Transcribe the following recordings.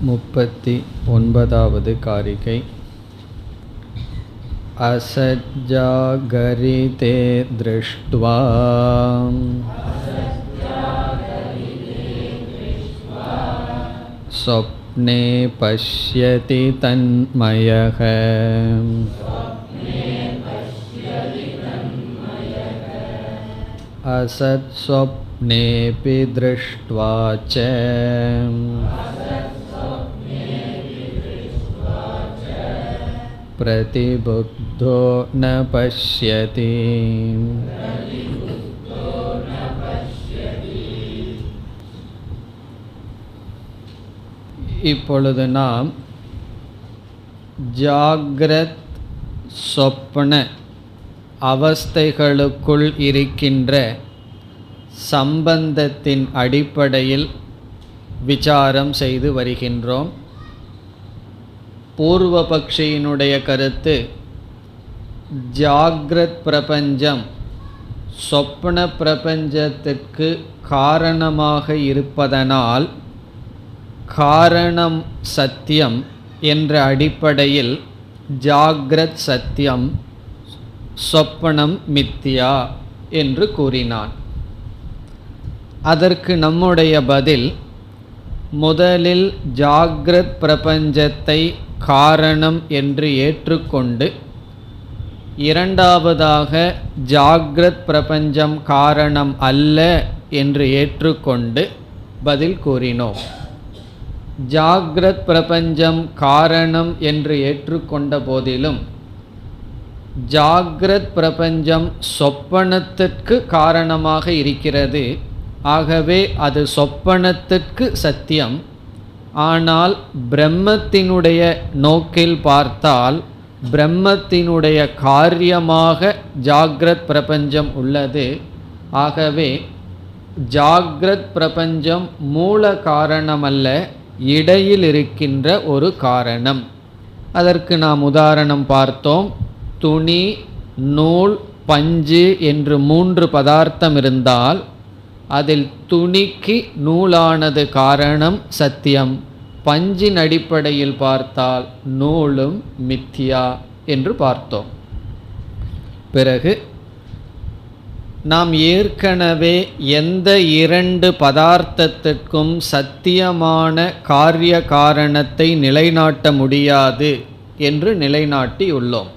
39வது காரிகை. அசஜ்ஜாகரிதே த்ருஷ்ட்வா ஸ்வப்னே பஷ்யதி தன்மயः அசத் ஸ்வப்னேபி த்ருஷ்ட்வா ச பிரதிபுத்தோ ந பஷ்யதி. இப்பொழுது நாம் ஜாக்ரத் சொப்பன அவஸ்தைகளுக்குள் இருக்கின்ற சம்பந்தத்தின் அடிப்படையில் விசாரம் செய்து வருகின்றோம். பூர்வபக்ஷியினுடைய கருத்து, ஜாக்ரத் பிரபஞ்சம் சொப்பன பிரபஞ்சத்திற்கு காரணமாக இருப்பதனால் காரணம் சத்தியம் என்ற அடிப்படையில் ஜாக்ரத் சத்தியம், சொப்பனம் மித்யா என்று கூறினான். அதற்கு நம்முடைய பதில், முதலில் ஜாக்ரத் பிரபஞ்சத்தை காரணம் என்று ஏற்றுக்கொண்டு, இரண்டாவதாக ஜாக்ரத் பிரபஞ்சம் காரணம் அல்ல என்று ஏற்றுக்கொண்டு பதில் கூறினோம். ஜாக்ரத் பிரபஞ்சம் காரணம் என்று ஏற்றுக்கொண்ட போதிலும் ஜாக்ரத் பிரபஞ்சம் சொப்பனத்திற்கு காரணமாக இருக்கிறது. ஆகவே அது சொப்பனத்திற்கு சத்தியம். ஆனால் பிரம்மத்தினுடைய நோக்கில் பார்த்தால் பிரம்மத்தினுடைய காரியமாக ஜாக்ரத் பிரபஞ்சம் உள்ளது. ஆகவே ஜாக்ரத் பிரபஞ்சம் மூல காரணமல்ல, இடையில் இருக்கின்ற ஒரு காரணம். அதற்கு நாம் உதாரணம் பார்த்தோம். துணி, நூல், பஞ்சு என்று 3 பதார்த்தம் இருந்தால் அதில் துணிக்கு நூலானது காரணம் சத்தியம், பஞ்சின் அடிப்படையில் பார்த்தால் நூலும் மித்யா என்று பார்த்தோம். பிறகு நாம் ஏற்கனவே எந்த 2 பதார்த்தத்திற்கும் சத்தியமான காரிய காரணத்தை நிலைநாட்ட முடியாது என்று நிலைநாட்டியுள்ளோம்.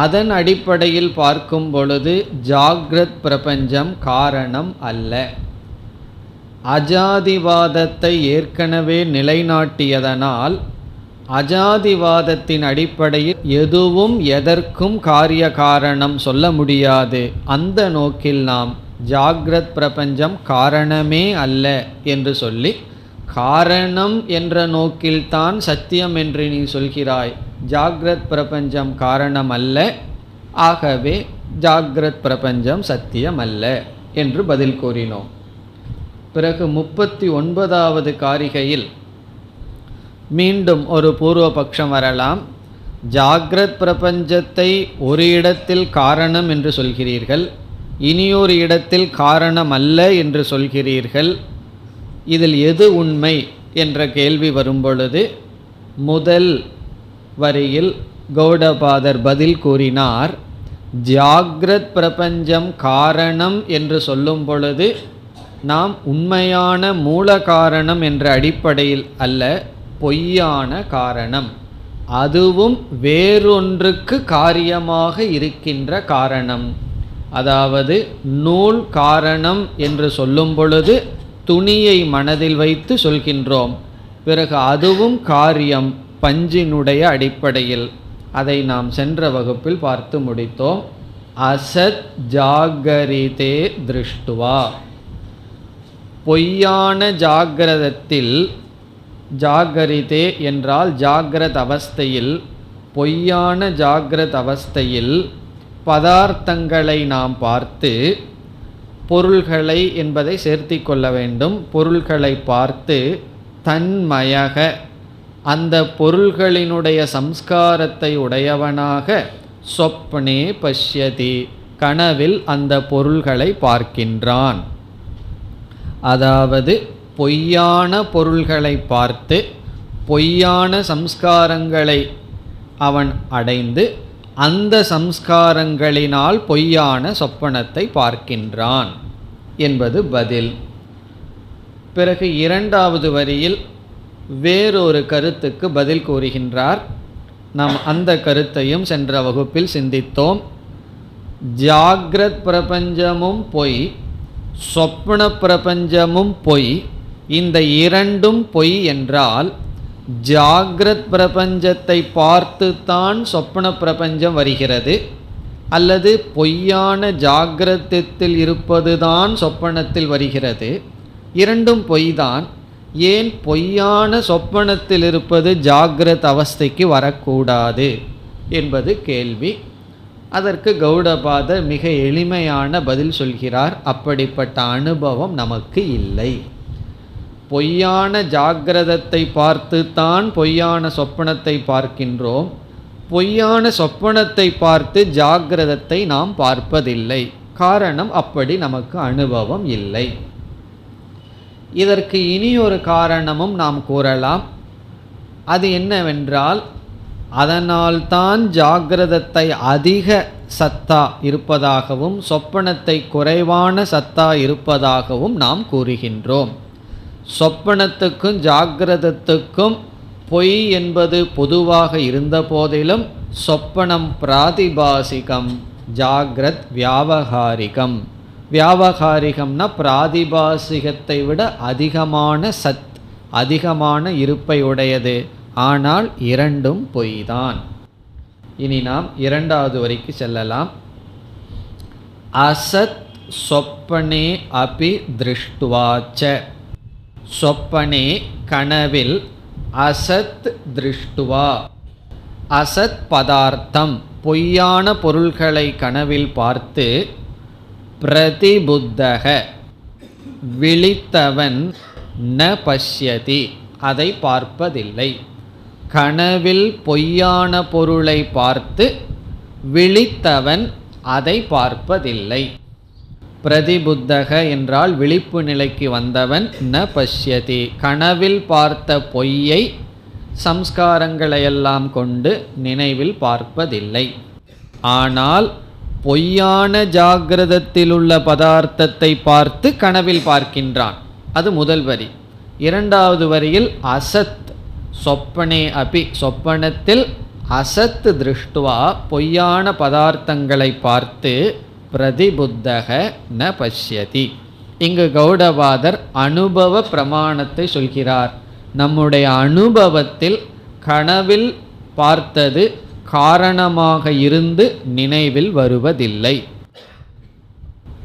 அதன் அடிப்படையில் பார்க்கும் பொழுது ஜாக்ரத் பிரபஞ்சம் காரணம் அல்ல. அஜாதிவாதத்தை ஏற்கனவே நிலைநாட்டியதனால் அஜாதிவாதத்தின் அடிப்படையில் எதுவும் எதற்கும் காரிய காரணம் சொல்ல முடியாது. அந்த நோக்கில் நாம் ஜாக்ரத் பிரபஞ்சம் காரணமே அல்ல என்று சொல்லி, காரணம் என்ற நோக்கில்தான் சத்தியம் என்று நீ சொல்கிறாய், ஜாக்ரத் பிரபஞ்சம் காரணம் அல்ல, ஆகவே ஜாக்ரத் பிரபஞ்சம் சத்தியம் அல்ல என்று பதில் கூறினோம். பிறகு 39வது காரிகையில் மீண்டும் ஒரு பூர்வபக்ஷம் வரலாம். ஜாக்ரத் பிரபஞ்சத்தை ஒரு இடத்தில் காரணம் என்று சொல்கிறீர்கள், இனியொரு இடத்தில் காரணம் அல்ல என்று சொல்கிறீர்கள். இதில் எது உண்மை என்ற கேள்வி வரும்பொழுது முதல் வரியில் கௌடபாதர் பதில் கூறினார். ஜாக்ரத் பிரபஞ்சம் காரணம் என்று சொல்லும் பொழுது நாம் உண்மையான மூல காரணம் என்ற அடிப்படையில் அல்ல, பொய்யான காரணம், அதுவும் வேறொன்றுக்கு காரியமாக இருக்கின்ற காரணம். அதாவது நூல் காரணம் என்று சொல்லும் பொழுது துணியை மனதில் வைத்து சொல்கின்றோம். பிறகு அதுவும் காரியம் பஞ்சினுடைய அடிப்படையில். அதை நாம் சென்ற வகுப்பில் பார்த்து முடித்தோம். அசத் ஜாகரிதே திருஷ்டுவா, பொய்யான ஜாகிரதத்தில், ஜாகரிதே என்றால் ஜாகிரத் அவஸ்தையில், பொய்யான ஜாகிரத் அவஸ்தையில் பதார்த்தங்களை நாம் பார்த்து, பொருள்களை என்பதை சேர்த்தி கொள்ள வேண்டும், பொருள்களை பார்த்து தன்மயக, அந்த பொருள்களினுடைய சம்ஸ்காரத்தை உடையவனாக, சொப்னே பஷ்யதி, கனவில் அந்த பொருள்களை பார்க்கின்றான். அதாவது பொய்யான பொருள்களை பார்த்து பொய்யான சம்ஸ்காரங்களை அவன் அடைந்து அந்த சம்ஸ்காரங்களினால் பொய்யான சொப்பனத்தை பார்க்கின்றான் என்பது பதில். பிறகு இரண்டாவது வரியில் வேறொரு கருத்துக்கு பதில் கூறுகின்றார். நாம் அந்த கருத்தையும் சென்ற வகுப்பில் சிந்தித்தோம். ஜாக்ரத் பிரபஞ்சமும் பொய், சொப்பன பிரபஞ்சமும் பொய். இந்த இரண்டும் பொய் என்றால் ஜாக்ரத் பிரபஞ்சத்தை பார்த்துத்தான் சொப்பன பிரபஞ்சம் வருகிறது, அல்லது பொய்யான ஜாகிரத்தில் இருப்பதுதான் சொப்பனத்தில் வருகிறது. இரண்டும் பொய்தான். ஏன் பொய்யான சொப்பனத்தில் இருப்பது ஜாகிரத் அவஸ்தைக்கு வரக்கூடாது என்பது கேள்வி. அதற்கு கௌடபாதர் மிக எளிமையான பதில் சொல்கிறார். அப்படிப்பட்ட அனுபவம் நமக்கு இல்லை. பொய்யான ஜாகிரதத்தை பார்த்துத்தான் பொய்யான சொப்பனத்தை பார்க்கின்றோம். பொய்யான சொப்பனத்தை பார்த்து ஜாகிரதத்தை நாம் பார்ப்பதில்லை. காரணம், அப்படி நமக்கு அனுபவம் இல்லை. இதற்கு இனி ஒரு காரணமும் நாம் கூறலாம். அது என்னவென்றால், அதனால்தான் ஜாகிரதத்தை அதிக சத்தா இருப்பதாகவும் சொப்பனத்தை குறைவான சத்தா இருப்பதாகவும் நாம் கூறுகின்றோம். சொப்பனத்துக்கும் ஜாகிரதத்துக்கும் பொய் என்பது பொதுவாக இருந்த போதிலும் சொப்பனம் பிராதிபாசிகம், ஜாகிரத் வியாவகாரிகம். வியாவகாரிகம்னா பிராதிபாசிகத்தை விட அதிகமான அதிகமான இருப்பை உடையது. ஆனால் இரண்டும் பொய்தான். இனி நாம் இரண்டாவது வரிக்கு செல்லலாம். அசத் சொப்பனே அபி திருஷ்டுவாச்ச. சொப்பனே கனவில், அசத் திருஷ்டுவா, அசத் பதார்த்தம் பொய்யான பொருள்களை கனவில் பார்த்து, பிரதிபுத்தக விழித்தவன் ந பஷ்யதி அதை பார்ப்பதில்லை. கனவில் பொய்யான பொருளை பார்த்து விழித்தவன் அதை பார்ப்பதில்லை. பிரதிபுத்தக என்றால் விழிப்பு நிலைக்கு வந்தவன், ந பஷ்யதி கனவில் பார்த்த பொய்யை சம்ஸ்காரங்களையெல்லாம் கொண்டு நினைவில் பார்ப்பதில்லை. ஆனால் பொய்யான ஜாகிரதத்தில் உள்ள பதார்த்தத்தை பார்த்து கனவில் பார்க்கின்றான். அது முதல் வரி. இரண்டாவது வரியில் அசத் சொப்பனே அபி, சொப்பனத்தில் அசத் திருஷ்டுவா பொய்யான பதார்த்தங்களை பார்த்து பிரதிபுத்தக ந பஷ்யதி. இங்கு கௌடபாதர் அனுபவ பிரமாணத்தை சொல்கிறார். நம்முடைய அனுபவத்தில் கனவில் பார்த்தது காரணமாக இருந்து நினைவில் வருவதில்லை.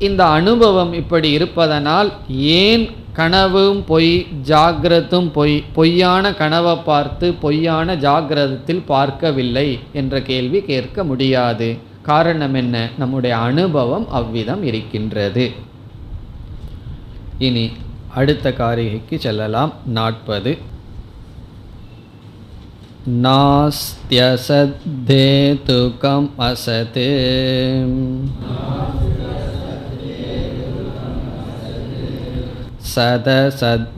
இந்த அனுபவம் இப்படி இருப்பதனால் ஏன் கனவும் பொய் ஜாகிரதும் பொய், பொய்யான கனவை பார்த்து பொய்யான ஜாகிரதத்தில் பார்க்கவில்லை என்ற கேள்வி கேட்க முடியாது. காரணம் என்ன? நம்முடைய அனுபவம் அவ்விதம் இருக்கின்றது. இனி அடுத்த காரிகைக்கு செல்லலாம். 40. நாஸ்த்யசத்தேதுகம் அசதே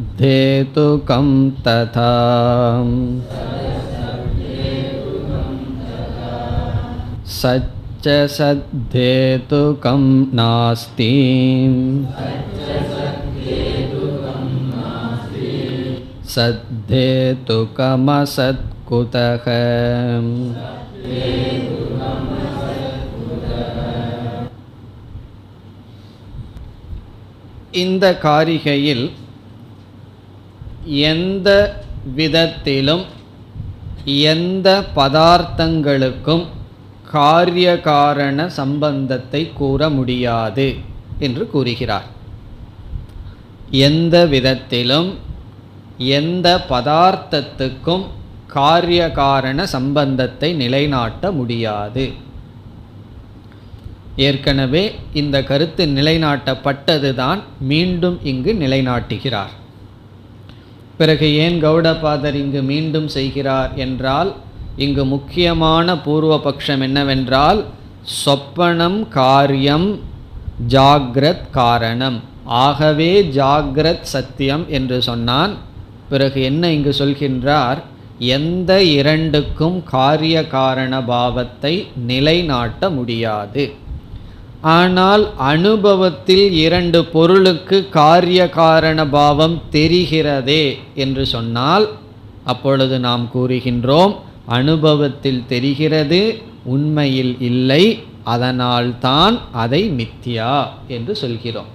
சதசத்தேதுகம் ததா சச்சசத்தேதுகம் நாஸ்தி சத்தேதுகமசத் குதக. இந்த காரிகையில் எந்த விதத்திலும் எந்த பதார்த்தங்களுக்கும் காரிய காரண சம்பந்தத்தை கூற முடியாது என்று கூறுகிறார். எந்த விதத்திலும் எந்த பதார்த்தத்துக்கும் காரிய காரண சம்பந்தத்தை நிலைநாட்ட முடியாது. ஏற்கனவே இந்த கருத்து நிலைநாட்டப்பட்டதுதான், மீண்டும் இங்கு நிலைநாட்டுகிறார். பிறகு ஏன் கௌடபாதர் இங்கு மீண்டும் செய்கிறார் என்றால், இங்கு முக்கியமான பூர்வபக்ஷம் என்னவென்றால், சொப்பனம் காரியம், ஜாக்ரத் காரணம். ஆகவே ஜாக்ரத் சத்தியம் என்று சொன்னான். பிறகு என்ன இங்கு சொல்கின்றார், எந்த இரண்டுக்கும் காரிய காரண பாவத்தை நிலைநாட்ட முடியாது. ஆனால் அனுபவத்தில் இரண்டு பொருளுக்கு காரிய காரண பாவம் தெரிகிறதே என்று சொன்னால் அப்பொழுது நாம் கூறுகின்றோம், அனுபவத்தில் தெரிகிறது, உண்மையில் இல்லை, அதனால்தான் அதை மித்யா என்று சொல்கிறோம்.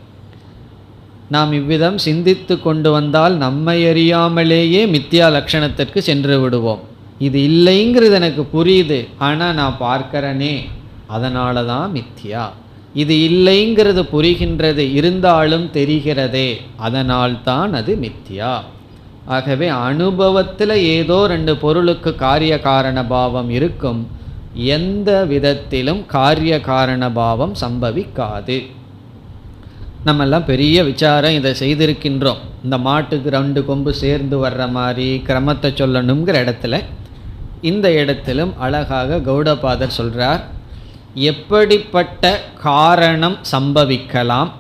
நாம் இவ்விதம் சிந்தித்து கொண்டு வந்தால் நம்மை அறியாமலேயே மித்யா லட்சணத்திற்கு சென்று விடுவோம். இது இல்லைங்கிறது எனக்கு புரியுது, ஆனால் நான் பார்க்கிறனே, அதனால தான் மித்யா. இது இல்லைங்கிறது புரிகின்றது, இருந்தாலும் தெரிகிறதே, அதனால்தான் அது மித்யா. ஆகவே அனுபவத்தில் ஏதோ ரெண்டு பொருளுக்கு காரிய காரண பாவம் இருக்கும், எந்த விதத்திலும் காரிய காரண பாவம் சம்பவிக்காது. நம்மெல்லாம் பெரிய விசாரம் இதை செய்திருக்கின்றோம். இந்த மாட்டுக்கு ரெண்டு கொம்பு சேர்ந்து வர்ற மாதிரி கிரமத்தை சொல்லணுங்கிற இடத்துல இந்த இடத்திலும் அழகாக கௌடபாதர் சொல்கிறார், எப்படிப்பட்ட காரணம் சம்பவிக்கலாம்,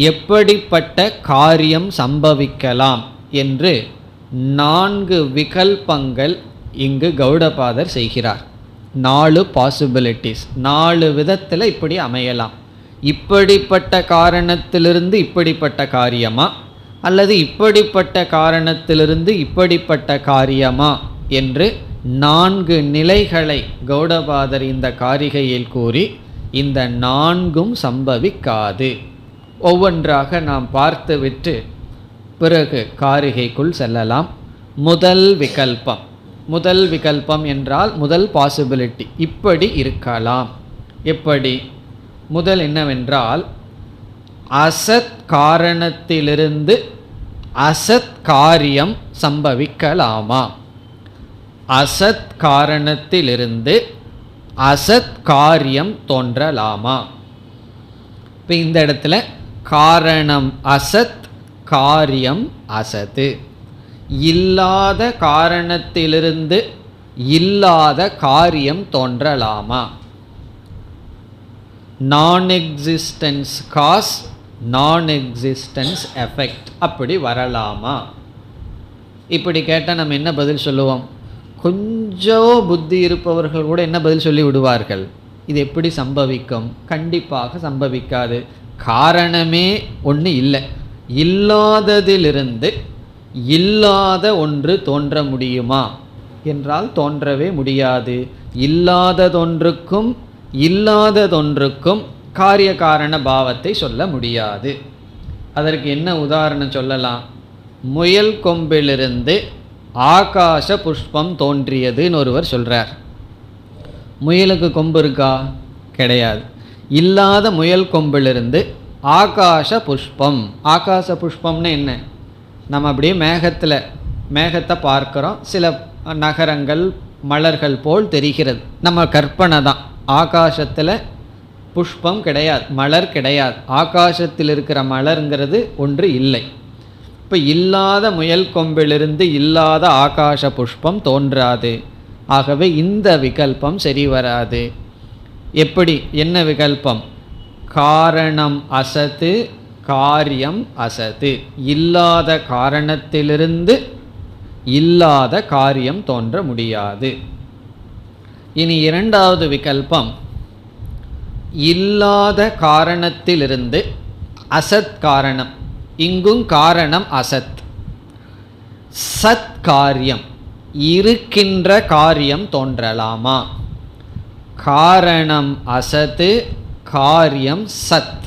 எப்படிப்பட்ட காரியம் சம்பவிக்கலாம் என்று 4 விகல்பங்கள் இங்கு கௌடபாதர் செய்கிறார். 4 பாசிபிலிட்டிஸ், 4 விதத்தில் இப்படி அமையலாம். இப்படிப்பட்ட காரணத்திலிருந்து இப்படிப்பட்ட காரியமா, அல்லது இப்படிப்பட்ட காரணத்திலிருந்து இப்படிப்பட்ட காரியமா என்று 4 நிலைகளை கௌடபாதர் இந்த காரிகையில் கூறி இந்த 4ம் சம்பவிக்காது. ஒவ்வொன்றாக நாம் பார்த்துவிட்டு பிறகு காரிகைக்குள் செல்லலாம். முதல் விகல்பம், முதல் விகல்பம் என்றால் முதல் பாசிபிலிட்டி, இப்படி இருக்கலாம். எப்படி? முதல் என்னவென்றால், அசத் காரணத்திலிருந்து அசத் காரியம் சம்பவிக்கலாமா? அசத் காரணத்திலிருந்து அசத் காரியம் தோன்றலாமா? இப்போ இந்த இடத்துல காரணம் அசத், காரியம் அசத்து. இல்லாத காரணத்திலிருந்து இல்லாத காரியம் தோன்றலாமா? நான் எக்ஸிஸ்டன்ஸ் காஸ், நான் எக்ஸிஸ்டன்ஸ் எஃபெக்ட், அப்படி வரலாமா? இப்படி கேட்டால் நம்ம என்ன பதில் சொல்லுவோம்? கொஞ்சம் புத்தி இருப்பவர்கள் கூட என்ன பதில் சொல்லி விடுவார்கள்? இது எப்படி சம்பவிக்கும்? கண்டிப்பாக சம்பவிக்காது. காரணமே ஒன்று இல்லை. இல்லாததிலிருந்து இல்லாத ஒன்று தோன்ற முடியுமா என்றால் தோன்றவே முடியாது. இல்லாததொன்றுக்கும் இல்லாததொன்றுக்கும் காரிய காரண பாவத்தை சொல்ல முடியாது. அதற்கு என்ன உதாரணம் சொல்லலாம்? முயல் கொம்பிலிருந்து ஆகாச புஷ்பம் தோன்றியதுன்னு ஒருவர் சொல்கிறார். முயலுக்கு கொம்பு இருக்கா? கிடையாது. இல்லாத முயல் கொம்பிலிருந்து ஆகாச புஷ்பம். ஆகாச புஷ்பம்னு என்ன? நம்ம அப்படியே மேகத்தை பார்க்குறோம், சில நகரங்கள் மலர்கள் போல் தெரிகிறது, நம்ம கற்பனை தான். ஆகாசத்தில் புஷ்பம் கிடையாது, மலர் கிடையாது. ஆகாசத்தில் இருக்கிற மலருங்கிறது ஒன்று இல்லை. இப்போ இல்லாத முயல் கொம்பிலிருந்து இல்லாத ஆகாச புஷ்பம் தோன்றாது. ஆகவே இந்த விகல்பம் சரி வராது. எப்படி? என்ன விகல்பம்? காரணம் அசத்து, காரியம் அசத்து. இல்லாத காரணத்திலிருந்து இல்லாத காரியம் தோன்ற முடியாது. இனி இரண்டாவது விகல்பம், இல்லாத காரணத்திலிருந்து அசத் காரணம். இங்கும் காரணம் அசத். சத் காரியம், இருக்கின்ற காரியம் தோன்றலாமா? காரணம் அசத்து, காரியம் சத்.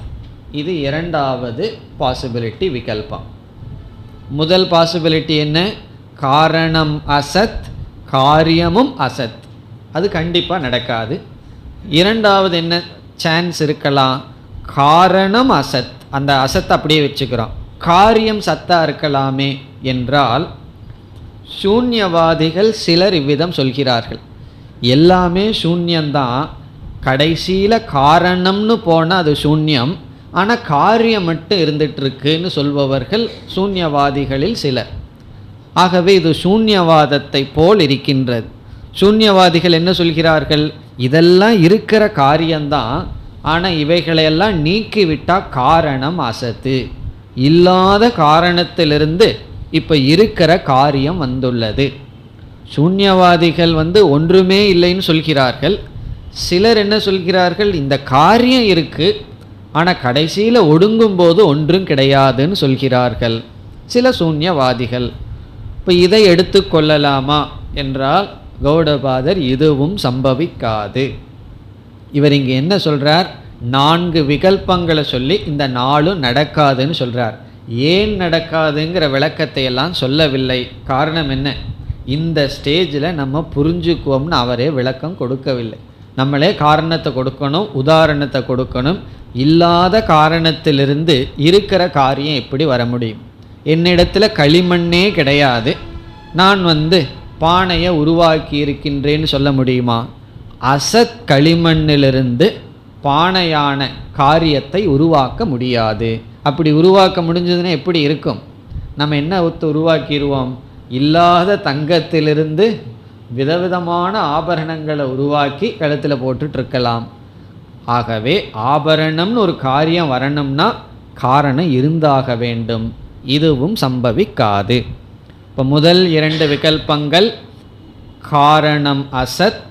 இது இரண்டாவது பாசிபிலிட்டி விகல்பம். முதல் பாசிபிலிட்டி என்ன? காரணம் அசத், காரியமும் அசத். அது கண்டிப்பாக நடக்காது. இரண்டாவது என்ன சான்ஸ் இருக்கலாம்? காரணம் அசத், அந்த அசத்தை அப்படியே வச்சுக்கிறோம், காரியம் சத்தா இருக்கலாமே என்றால் சூன்யவாதிகள் சிலர் இவ்விதம் சொல்கிறார்கள். எல்லாமே சூன்யந்தான், கடைசியில் காரணம்னு போனால் அது சூன்யம், ஆனால் காரியம் மட்டும் இருந்துகிட்ருக்குன்னு சொல்பவர்கள் சூன்யவாதிகளில் சிலர். ஆகவே இது சூன்யவாதத்தை போல் இருக்கின்றது. சூன்யவாதிகள் என்ன சொல்கிறார்கள்? இதெல்லாம் இருக்கிற காரியம்தான், ஆனால் இவைகளையெல்லாம் நீக்கிவிட்டால் காரணம் அசத்து. இல்லாத காரணத்திலிருந்து இப்போ இருக்கிற காரியம் வந்துள்ளது. சூன்யவாதிகள் ஒன்றுமே இல்லைன்னு சொல்கிறார்கள். சிலர் என்ன சொல்கிறார்கள், இந்த காரியம் இருக்கு, ஆனால் கடைசியில் ஒடுங்கும் போது ஒன்றும் கிடையாதுன்னு சொல்கிறார்கள் சில சூன்யவாதிகள். இப்போ இதை எடுத்துக்கொள்ளலாமா என்றால் கௌடபாதர் இதுவும் சம்பவிக்காது. இவர் இங்கே என்ன சொல்றார், 4 விகல்பங்களை சொல்லி இந்த 4ம் நடக்காதுன்னு சொல்றார். ஏன் நடக்காதுங்கிற விளக்கத்தை எல்லாம் சொல்லவில்லை. காரணம் என்ன, இந்த ஸ்டேஜில் நம்ம புரிஞ்சுக்குவோம்னு அவரே விளக்கம் கொடுக்கவில்லை. நம்மளே காரணத்தை கொடுக்கணும், உதாரணத்தை கொடுக்கணும். இல்லாத காரணத்திலிருந்து இருக்கிற காரியம் எப்படி வர முடியும்? என்னிடத்தில் களிமண்ணே கிடையாது, நான் பானையை உருவாக்கி இருக்கின்றேன்னு சொல்ல முடியுமா? அசத் களிமண்ணிலிருந்து பானையான காரியத்தை உருவாக்க முடியாது. அப்படி உருவாக்க முடிஞ்சதுன்னா எப்படி இருக்கும்? நம்ம என்ன உருவாக்கிடுவோம், இல்லாத தங்கத்திலிருந்து விதவிதமான ஆபரணங்களை உருவாக்கி கழுத்தில் போட்டுட்ருக்கலாம். ஆகவே ஆபரணம்னு ஒரு காரியம் வரணும்னா காரணம் இருந்தாக வேண்டும். இதுவும் சம்பவிக்காது. இப்போ முதல் 2 விகல்பங்கள் காரணம் அசத்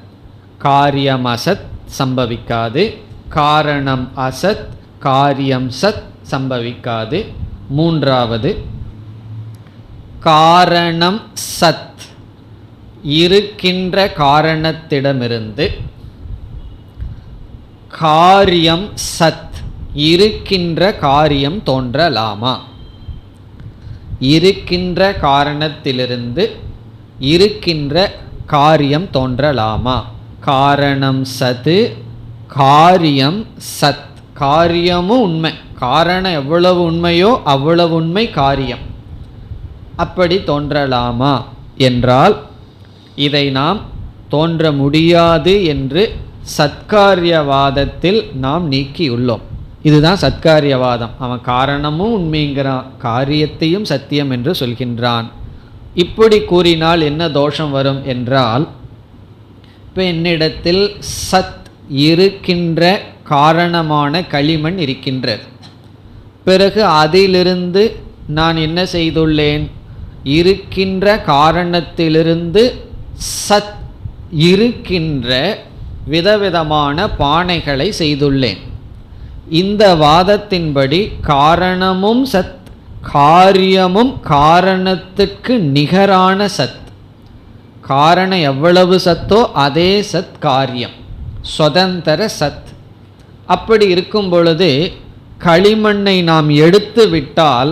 காரியம் அசத் சம்பவிக்காது, காரணம் அசத் காரியம் சத் சம்பவிக்காது. மூன்றாவது காரணம் சத், இருக்கின்ற காரணத்திடமிருந்து காரியம் சத், இருக்கின்ற காரியம் தோன்றலாமா? இருக்கின்ற காரணத்திலிருந்து இருக்கின்ற காரியம் தோன்றலாமா? காரணம் சத்து காரியம் சத், காரியமும் உண்மை, காரணம் எவ்வளவு உண்மையோ அவ்வளவு உண்மை காரியம். அப்படி தோன்றலாமா என்றால் இதை நாம் தோன்ற முடியாது என்று சத்காரியவாதத்தில் நாம் நீக்கியுள்ளோம். இதுதான் சத்காரியவாதம். அவன் காரணமும் உண்மைங்கிறான், காரியத்தையும் சத்தியம் என்று சொல்கின்றான். இப்படி கூறினால் என்ன தோஷம் வரும் என்றால், இப்போ என்னிடத்தில் சத் இருக்கின்ற காரணமான களிமண் இருக்கின்றது. பிறகு அதிலிருந்து நான் என்ன செய்துள்ளேன், இருக்கின்ற காரணத்திலிருந்து சத் இருக்கின்ற விதவிதமான பானைகளை செய்துள்ளேன். இந்த வாதத்தின்படி காரணமும் சத், காரியமும் காரணத்துக்கு நிகரான சத். காரணம் எவ்வளவு சத்தோ அதே சத் காரியம், சுதந்திர சத். அப்படி இருக்கும் பொழுது களிமண்ணை நாம் எடுத்து விட்டால்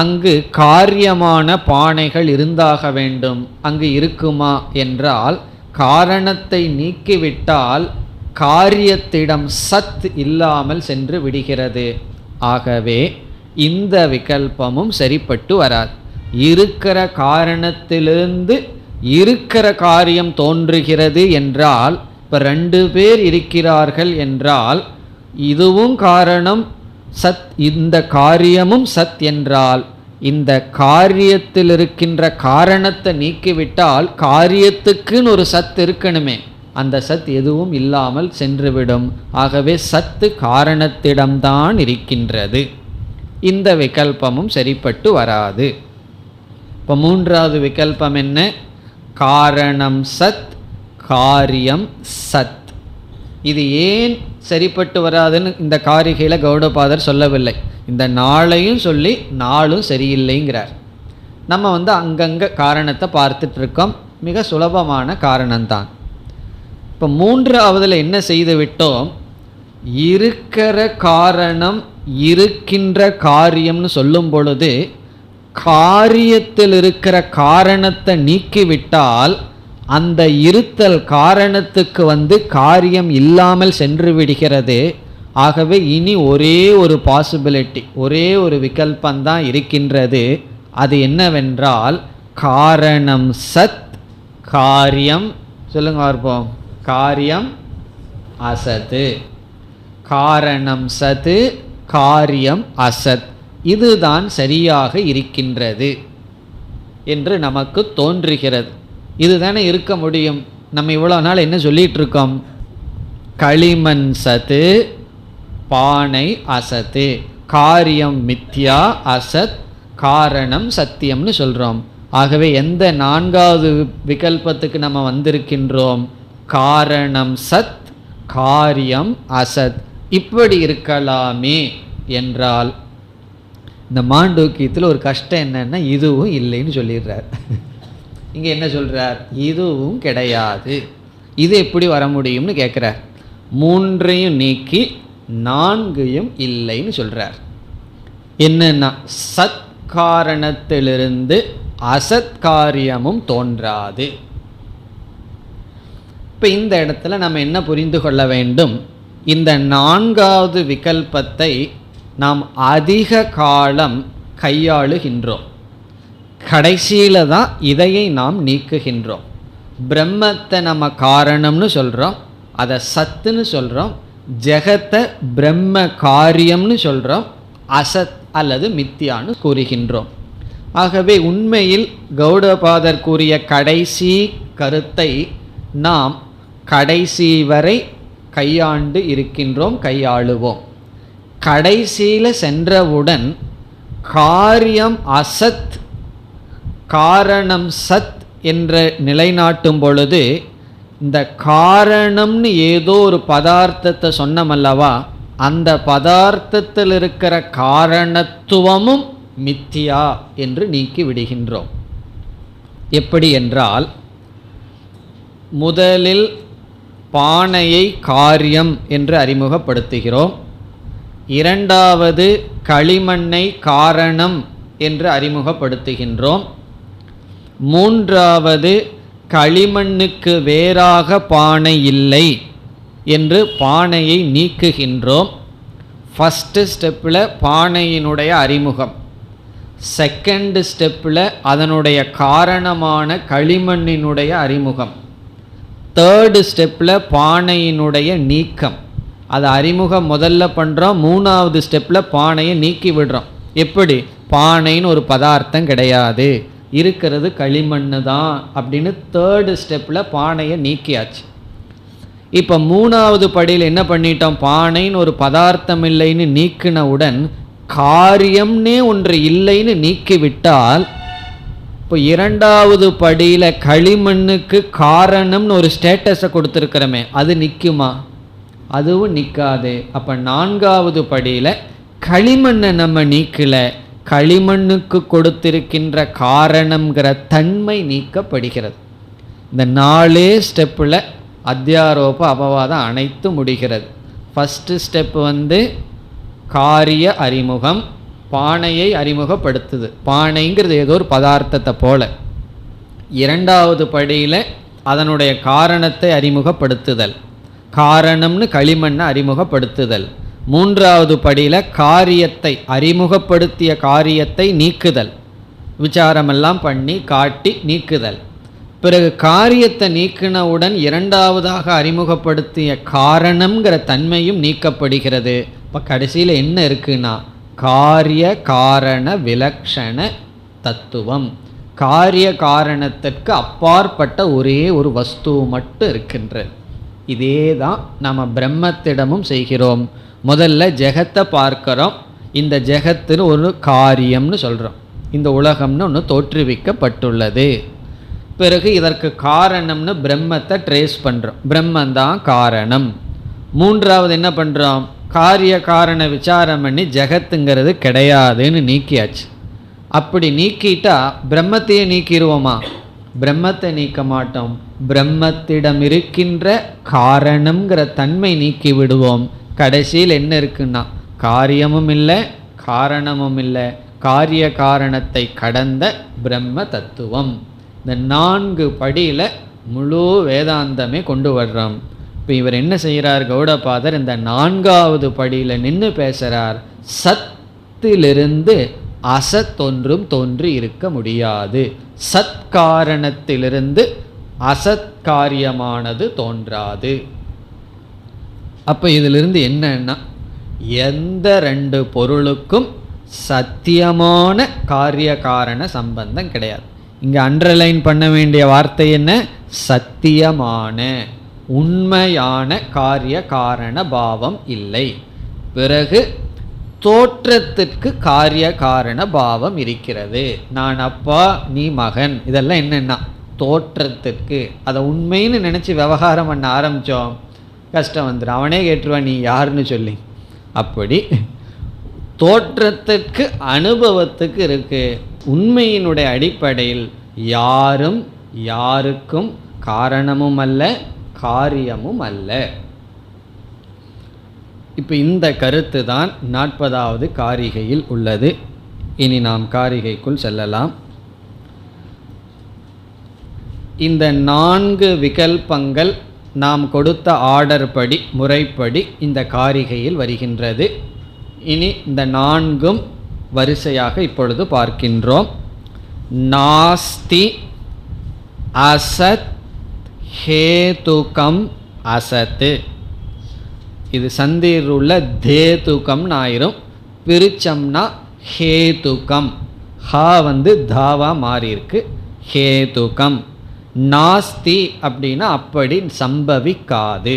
அங்கு காரியமான பானைகள் இருந்தாக வேண்டும். அங்கு இருக்குமா என்றால் காரணத்தை நீக்கிவிட்டால் காரியத்திடம் சத் இல்லாமல் சென்று விடுகிறது. ஆகவே இந்த விகல்பமும் சரிப்பட்டு வராது. இருக்கிற காரணத்திலிருந்து இருக்கிற காரியம் தோன்றுகிறது என்றால், இப்போ 2 பேர் இருக்கிறார்கள் என்றால் இதுவும் காரணம் சத், இந்த காரியமும் சத் என்றால் இந்த காரியத்தில் இருக்கின்ற காரணத்தை நீக்கிவிட்டால் காரியத்துக்குன்னு ஒரு சத் இருக்கணுமே, அந்த சத் எதுவும் இல்லாமல் சென்றுவிடும். ஆகவே சத்து காரணத்திடம்தான் இருக்கின்றது. இந்த விகல்பமும் சரிப்பட்டு வராது. இப்போ மூன்றாவது விகல்பம் என்ன, காரணம் சத் காரியம் சத். இது ஏன் சரிப்பட்டு வராதுன்னு இந்த காரிகையில் கௌடபாதர் சொல்லவில்லை. இந்த 4ஐயும் சொல்லி 4ம் சரியில்லைங்கிறார். நம்ம அங்கங்கே காரணத்தை பார்த்துட்டு இருக்கோம், மிக சுலபமான காரணம்தான். இப்போ மூன்றாவதுல என்ன செய்து விட்டோம், இருக்கிற காரணம் இருக்கின்ற காரியம்னு சொல்லும் பொழுது காரியத்தில் இருக்கிற காரணத்தை நீக்கிவிட்டால் அந்த இருத்தல் காரணத்துக்கு காரியம் இல்லாமல் சென்று விடுகிறது. ஆகவே இனி ஒரே ஒரு பாசிபிலிட்டி, ஒரே ஒரு விகல்பந்தான் இருக்கின்றது. அது என்னவென்றால் காரணம் சத் காரியம், சொல்லுங்க பார்ப்போம், காரியம் அசத்து. காரணம் சத்து காரியம் அசத், இதுதான் சரியாக இருக்கின்றது என்று நமக்கு தோன்றுகிறது. இதுதானே இருக்க முடியும். நம்ம இவ்வளோ நாள் என்ன சொல்லிட்டு இருக்கோம், களிமண் சத்து பானை அசத்து, காரியம் மித்யா அசத், காரணம் சத்தியம்னு சொல்கிறோம். ஆகவே எந்த நான்காவது விகல்பத்துக்கு நம்ம வந்திருக்கின்றோம்? காரணம் சத், காரியம் அசத். இப்படி இருக்கலாமே என்றால் இந்த மாண்டூக்கியத்தில் ஒரு கஷ்டம் என்னன்னா இதுவும் இல்லைன்னு சொல்லிடுறார். இங்கே என்ன சொல்றார்? இதுவும் கிடையாது. இது எப்படி வர முடியும்னு கேட்குறார். மூன்றையும் நீக்கி நான்கையும் இல்லைன்னு சொல்றார். என்னன்னா சத்காரணத்திலிருந்து அசத்காரியமும் தோன்றாது. இப்போ இந்த இடத்துல நம்ம என்ன புரிந்து கொள்ள வேண்டும்? இந்த நான்காவது விகல்பத்தை நாம் அதிக காலம் கையாளுகின்றோம். கடைசியில தான் இதையை நாம் நீக்குகின்றோம். பிரம்மத்தை நம்ம காரணம்னு சொல்கிறோம், அதை சத்துன்னு சொல்கிறோம், ஜெகத்தை பிரம்ம காரியம்னு சொல்கிறோம், அசத் அல்லது மித்தியான்னு கூறுகின்றோம். ஆகவே உண்மையில் கௌடபாதர் கூறிய கடைசி கருத்தை நாம் கடைசி வரை கையாண்டு இருக்கின்றோம், கையாளுவோம். கடைசியில் சென்றவுடன் காரியம் அசத், காரணம் சத் என்ற நிலைநாட்டும் பொழுது இந்த காரணம்னு ஏதோ ஒரு பதார்த்தத்தை சொன்னமல்லவா, அந்த பதார்த்தத்தில் இருக்கிற காரணத்துவமும் மித்தியா என்று நீக்கி விடுகின்றோம். எப்படி என்றால், முதலில் பானையை காரியம் என்று அறிமுகப்படுத்துகிறோம். இரண்டாவது களிமண்ணை காரணம் என்று அறிமுகப்படுத்துகின்றோம். மூன்றாவது களிமண்ணுக்கு வேறாக பானை இல்லை என்று பானையை நீக்குகின்றோம். ஃபஸ்ட்டு ஸ்டெப்பில் பானையினுடைய அறிமுகம், செகண்ட் ஸ்டெப்பில் அதனுடைய காரணமான களிமண்ணினுடைய அறிமுகம், தேர்டு ஸ்டெப்பில் பானையினுடைய நீக்கம். அது அறிமுகம் முதல்ல பண்ணுறோம், மூணாவது ஸ்டெப்பில் பானையை நீக்கி விடுறோம். எப்படி? பானைன்னு ஒரு பதார்த்தம் கிடையாது, இருக்கிறது களிமண்ணு தான் அப்படின்னு தேர்டு ஸ்டெப்பில் பானையை நீக்கியாச்சு. இப்போ மூணாவது படியில் என்ன பண்ணிட்டோம்? பானைன்னு ஒரு பதார்த்தம் இல்லைன்னு நீக்கினவுடன் காரியம்னே ஒன்று இல்லைன்னு நீக்கிவிட்டால், இப்போ இரண்டாவது படியில் களிமண்ணுக்கு காரணம்னு ஒரு ஸ்டேட்டஸை கொடுத்துருக்கிறோமே, அது நிற்குமா? அதுவும் நிற்காது. அப்போ நான்காவது படியில் களிமண்ணை நம்ம நீக்கல, களிமண்ணுக்கு கொடுத்திருக்கின்ற காரணம்ங்கிற தன்மை நீக்கப்படுகிறது. இந்த 4 ஸ்டெப்பில் அத்தியாரோப அபவாதம் அனைத்து முடிகிறது. ஃபஸ்ட்டு ஸ்டெப் காரிய அறிமுகம், பானையை அறிமுகப்படுத்துது, பானைங்கிறது ஏதோ ஒரு பதார்த்தத்தை போல. இரண்டாவது படியில் அதனுடைய காரணத்தை அறிமுகப்படுத்துதல், காரணம்னு களிமண்ணை அறிமுகப்படுத்துதல். மூன்றாவது படியில் காரியத்தை அறிமுகப்படுத்திய காரியத்தை நீக்குதல், விசாரமெல்லாம் பண்ணி காட்டி நீக்குதல். பிறகு காரியத்தை நீக்கினவுடன் இரண்டாவதாக அறிமுகப்படுத்திய காரணம்ங்கிற தன்மையும் நீக்கப்படுகிறது. இப்போ கடைசியில் என்ன இருக்குன்னா காரிய காரண விலக்ஷண தத்துவம். காரிய காரணத்திற்கு அப்பாற்பட்ட ஒரே ஒரு வஸ்து மட்டும் இருக்கின்றது. இதே தான் நம்ம பிரம்மத்திடமும் செய்கிறோம். முதல்ல ஜெகத்தை பார்க்கிறோம், இந்த ஜெகத்துன்னு ஒரு காரியம்னு சொல்கிறோம், இந்த உலகம்னு ஒன்று தோற்றுவிக்கப்பட்டுள்ளது. பிறகு இதற்கு காரணம்னு பிரம்மத்தை ட்ரேஸ் பண்ணுறோம், பிரம்மந்தான் காரணம். மூன்றாவது என்ன பண்ணுறோம்? காரிய காரண விசாரம் பண்ணி ஜெகத்துங்கிறது கிடையாதுன்னு நீக்கியாச்சு. அப்படி நீக்கிட்டா பிரம்மத்தையே நீக்கிடுவோமா? பிரம்மத்தை நீக்க மாட்டோம், பிரம்மத்திடம் இருக்கின்ற காரணம்ங்கிற தன்மை நீக்கி விடுவோம். கடைசியில் என்ன இருக்குன்னா காரியமும் இல்லை காரணமும் இல்லை, காரிய காரணத்தை கடந்த பிரம்ம தத்துவம். இந்த 4 படியில் முழு வேதாந்தமே கொண்டு வர்றோம். இப்போ இவர் என்ன செய்கிறார் கௌடபாதர்? இந்த 4வது படியில் நின்று பேசுகிறார். சத்திலிருந்து அசத் ஒன்றும் தோன்றி இருக்க முடியாது, சத்காரணத்திலிருந்து அசத்காரியமானது தோன்றாது. அப்போ இதிலிருந்து என்னன்னா எந்த 2 பொருளுக்கும் சத்தியமான காரிய காரண சம்பந்தம் கிடையாது. இங்கே அண்டர்லைன் பண்ண வேண்டிய வார்த்தை என்ன? சத்தியமான உண்மையான காரிய காரண பாவம் இல்லை. பிறகு தோற்றத்திற்கு காரிய காரண பாவம் இருக்கிறது. நான் அப்பா, நீ மகன், இதெல்லாம் என்னென்னா தோற்றத்திற்கு. அதை உண்மைன்னு நினச்சி விவகாரம் பண்ண ஆரம்பித்தோம், கஷ்டம் வந்துடும். அவனே கேட்டுருவான் நீ யாருன்னு சொல்லி. அப்படி தோற்றத்திற்கு அனுபவத்துக்கு இருக்கு. உண்மையினுடைய அடிப்படையில் யாரும் யாருக்கும் காரணமும் அல்ல, காரியமும் அல்ல. இப்போ இந்த கருத்து தான் 40வது காரிகையில் உள்ளது. இனி நாம் காரிகைக்குள் செல்லலாம். இந்த 4 விகல்பங்கள் நாம் கொடுத்த ஆர்டர் படி, முறைப்படி இந்த காரிகையில் வருகின்றது. இனி இந்த 4ம் வரிசையாக இப்பொழுது பார்க்கின்றோம். நாஸ்தி அசத் ஹேதுகம் அசத்து. இது சந்தியில் உள்ள தேதுகம்னு ஆயிரும். பிரிச்சம்னா ஹேதுகம். ஹா தாவா மாறி இருக்கு, ஹேதுகம். நாஸ்தி அப்படின்னா அப்படி சம்பவிக்காது.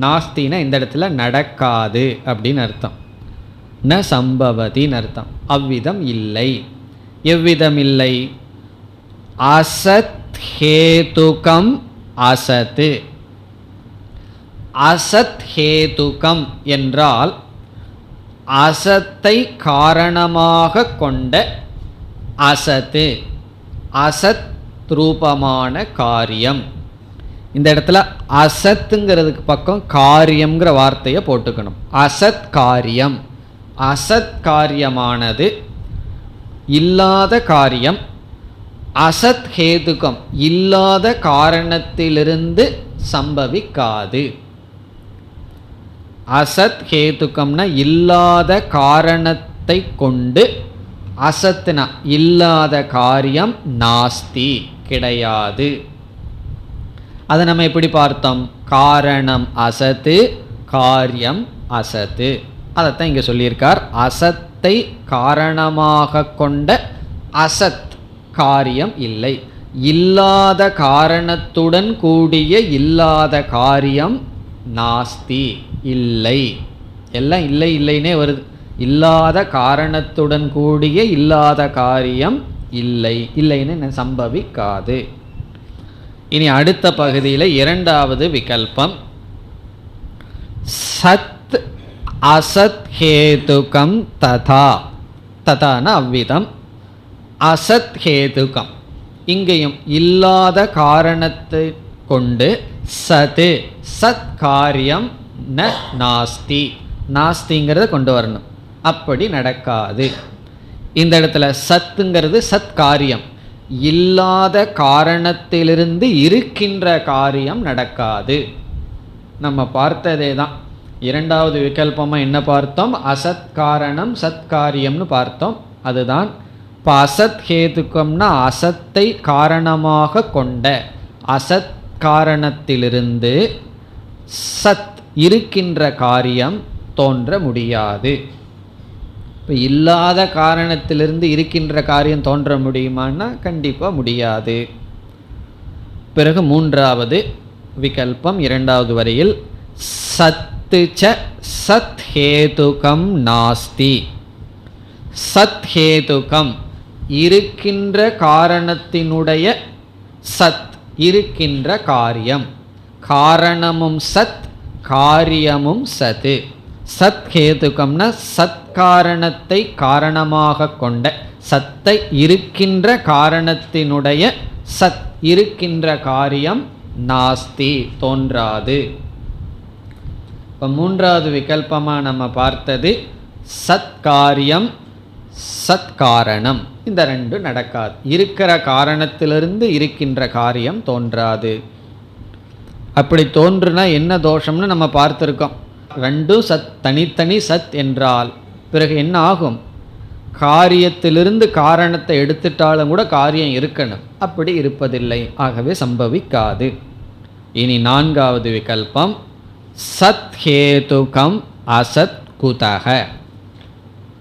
நாஸ்தினா இந்த இடத்துல நடக்காது அப்படின்னு அர்த்தம். ந சம்பவதின்னு அர்த்தம். அவ்விதம் இல்லை. எவ்விதம் இல்லை? அசத் ஹேதுகம் அசத்து. அசத் ஹேதுகம் என்றால் அசத்தை காரணமாக கொண்ட அசத்து, அசத் ரூபமான காரியம். இந்த இடத்துல அசத்துங்கிறதுக்கு பக்கம் காரியம்ங்கிற வார்த்தையை போட்டுக்கணும். அசத் காரியம். அசத் காரியமானது இல்லாத காரியம். அசத் ஹேதுகம் இல்லாத காரணத்திலிருந்து சம்பவிக்காது. அசத் ஹேதுகம்னா இல்லாத காரணத்தை கொண்டு, அசத்னா இல்லாத காரியம், நாஸ்தி கிடையாது. அதை நம்ம எப்படி பார்த்தோம்? காரணம் அசத்து, காரியம் அசத்து. அதைத்தான் இங்கே சொல்லியிருக்கார். அசத்தை காரணமாக கொண்ட அசத் காரியம் இல்லை. இல்லாத காரணத்துடன் கூடிய இல்லாத காரியம் நாஸ்தி, இல்லை. எல்லாம் இல்லை இல்லைன்னே வருது. இல்லாத காரணத்துடன் கூடிய இல்லாத காரியம் இல்லை, இல்லைன்னு சம்பவிக்காது. இனி அடுத்த பகுதியில் 2வது விகல்பம். சத் அசத் ஹேதுகம் ததா. ததான அவ்விதம். அசத் ஹேதுகம் இங்கேயும் இல்லாத காரணத்தை கொண்டு சது, சத் காரியம் ந நாஸ்தி. நாஸ்திங்கிறத கொண்டு வரணும். அப்படி நடக்காது. இந்த இடத்துல சத்துங்கிறது சத் காரியம். இல்லாத காரணத்திலிருந்து இருக்கின்ற காரியம் நடக்காது. நம்ம பார்த்ததே தான். 2வது விகல்பமாக என்ன பார்த்தோம்? அசத் காரணம் சத்காரியம்னு பார்த்தோம். அதுதான் இப்போ அசத் ஹேதுக்கம்னா அசத்தை காரணமாக கொண்ட, அசத் காரணத்திலிருந்து சத் இருக்கின்ற காரியம் தோன்ற முடியாது. இப்போ இல்லாத காரணத்திலிருந்து இருக்கின்ற காரியம் தோன்ற முடியுமான்னா கண்டிப்பாக முடியாது. பிறகு 3வது விகல்பம் 2வது வரையில் சத்து ச சத் ஹேதுகம் நாஸ்தி. சத் ஹேதுகம் இருக்கின்ற காரணத்தினுடைய சத், இருக்கின்ற காரியம். காரணமும் சத், காரியமும் சத்து. சத் ஹேதுகம்னா சத்காரணத்தை காரணமாக கொண்ட, சத்தை இருக்கின்ற காரணத்தினுடைய சத் இருக்கின்ற காரியம் நாஸ்தி தோன்றாது. இப்போ 3வது விகல்பமாக நம்ம பார்த்தது சத்காரியம் சத்காரணம். இந்த ரெண்டும் நடக்காது. இருக்கிற காரணத்திலிருந்து இருக்கின்ற காரியம் தோன்றாது. அப்படி தோன்றுனா என்ன தோஷம்னு நம்ம பார்த்துருக்கோம். ரெண்டும் சத், தனித்தனி சத் என்றால் பிறகு என்ன ஆகும்? காரியத்திலிருந்து காரணத்தை எடுத்துட்டாலும் கூட காரியம் இருக்கணும். அப்படி இருப்பதில்லை. ஆகவே சம்பவிக்காது. இனி 4வது விகல்பம் சத் ஹேதுகம் அசத் குதக.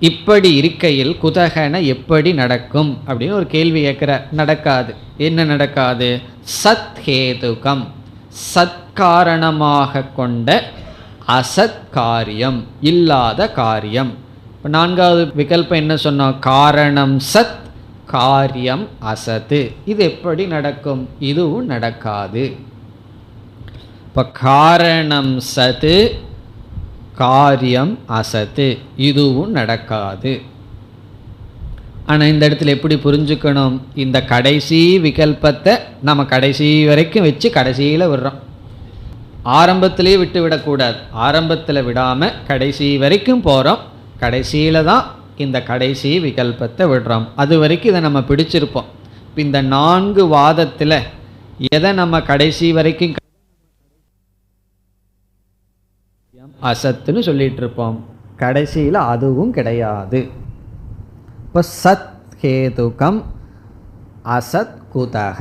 இப்படி இருக்கையில் குதகன எப்படி நடக்கும் அப்படின்னு ஒரு கேள்வி கேட்குற. நடக்காது. என்ன நடக்காது? சத் ஹேதுகம் சத்காரணமாக கொண்ட அசத் காரியம், இல்லாத காரியம். இப்போ நான்காவது விகல்பம் என்ன சொன்னோம்? காரணம் சத், காரியம் அசத்து. இது எப்படி நடக்கும்? இதுவும் நடக்காது. இப்போ காரணம் சத்து, காரியம் அசத்து, இதுவும் நடக்காது. ஆனால் இந்த இடத்துல எப்படி புரிஞ்சுக்கணும்? இந்த கடைசி விகல்பத்தை நம்ம கடைசி வரைக்கும் வச்சு கடைசியில் விடுறோம். ஆரம்பத்திலேயே விட்டு விடக்கூடாது. ஆரம்பத்தில் விடாமல் கடைசி வரைக்கும் போகிறோம். கடைசியில் தான் இந்த கடைசி விகல்பத்தை விடுறோம். அது வரைக்கும் இதை நம்ம பிடிச்சிருப்போம். இப்போ இந்த 4 வாதத்தில் எதை நம்ம கடைசி வரைக்கும் அசத்துன்னு சொல்லிட்டு இருப்போம், கடைசியில் அதுவும் கிடையாது. இப்போ சத் ஹேதுகம் அசத் குதக.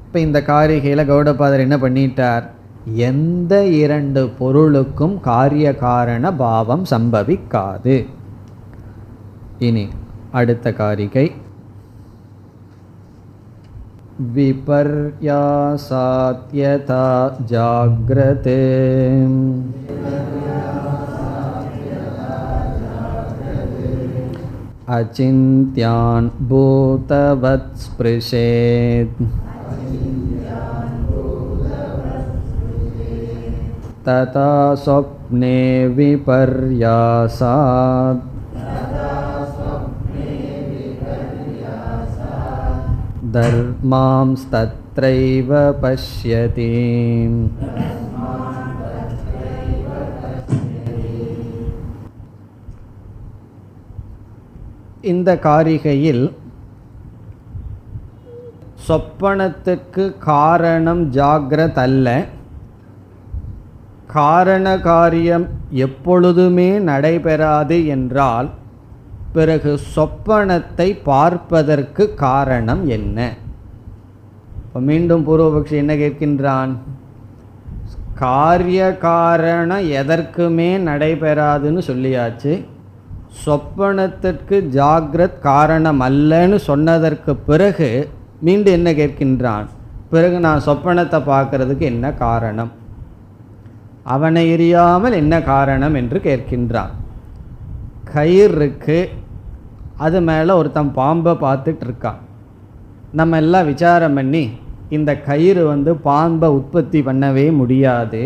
இப்போ இந்த காரிகையில் கௌடபாதர் என்ன பண்ணிட்டார்? எந்த 2 பொருளுக்கும் காரிய காரண பாவம் சம்பவிக்காது. இனி அடுத்த காரிகை விபர்யாசாத்யதா ஜாக்ரதே அசிந்த்யான் பூதவத் ஸ்ப்ருஷேத் ததா ஸ்வப்னே விபர்யாசாத் தர்மாம்ஸ்தத்ரைவ பஷ்யதி. இந்த காரிகையில் சொப்பனத்துக்கு காரணம் ஜாக்ரத் அல்ல, காரண காரியம் எப்பொழுதுமே நடைபெறாது என்றால் பிறகு சொப்பனத்தை பார்ப்பதற்கு காரணம் என்ன? இப்போ மீண்டும் பூர்வபக்ஷி என்ன கேட்கின்றான்? காரிய காரணம் எதற்குமே நடைபெறாதுன்னு சொல்லியாச்சு, சொப்பனத்திற்கு ஜாக்ரத் காரணம் அல்லன்னு சொன்னதற்கு பிறகு மீண்டும் என்ன கேட்கின்றான்? பிறகு நான் சொப்பனத்தை பார்க்கறதுக்கு என்ன காரணம், அவனை எரியாமல் என்ன காரணம் என்று கேட்கின்றான். கயிறு இருக்கு, அது மேலே ஒருத்தன் பாம்பை பார்த்துட்டு இருக்கான். நம்ம எல்லாம் விசாரம் பண்ணி இந்த கயிறு பாம்பை உற்பத்தி பண்ணவே முடியாது,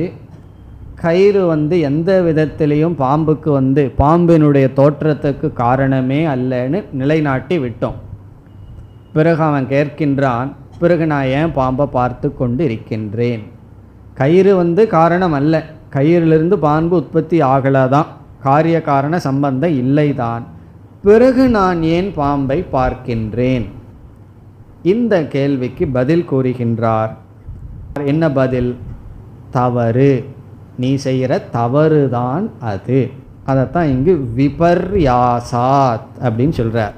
கயிறு எந்த விதத்திலையும் பாம்புக்கு பாம்பினுடைய தோற்றத்துக்கு காரணமே அல்லன்னு நிலைநாட்டி விட்டோம். பிறகு அவன் கேட்கின்றான், பிறகு நான் ஏன் பாம்பை பார்த்து கொண்டு இருக்கின்றேன்? கயிறு காரணம் அல்ல, கயிறிலிருந்து பாம்பு உற்பத்தி ஆகலாதான், காரிய காரண சம்பந்தம் இல்லைதான், பிறகு நான் ஏன் பாம்பை பார்க்கின்றேன்? இந்த கேள்விக்கு பதில் கூறுகின்றார். என்ன பதில்? தவறு, நீ செய்கிற தவறுதான் அது. அதைத்தான் இங்கு விபர்யாசாத் அப்படின்னு சொல்கிறார்.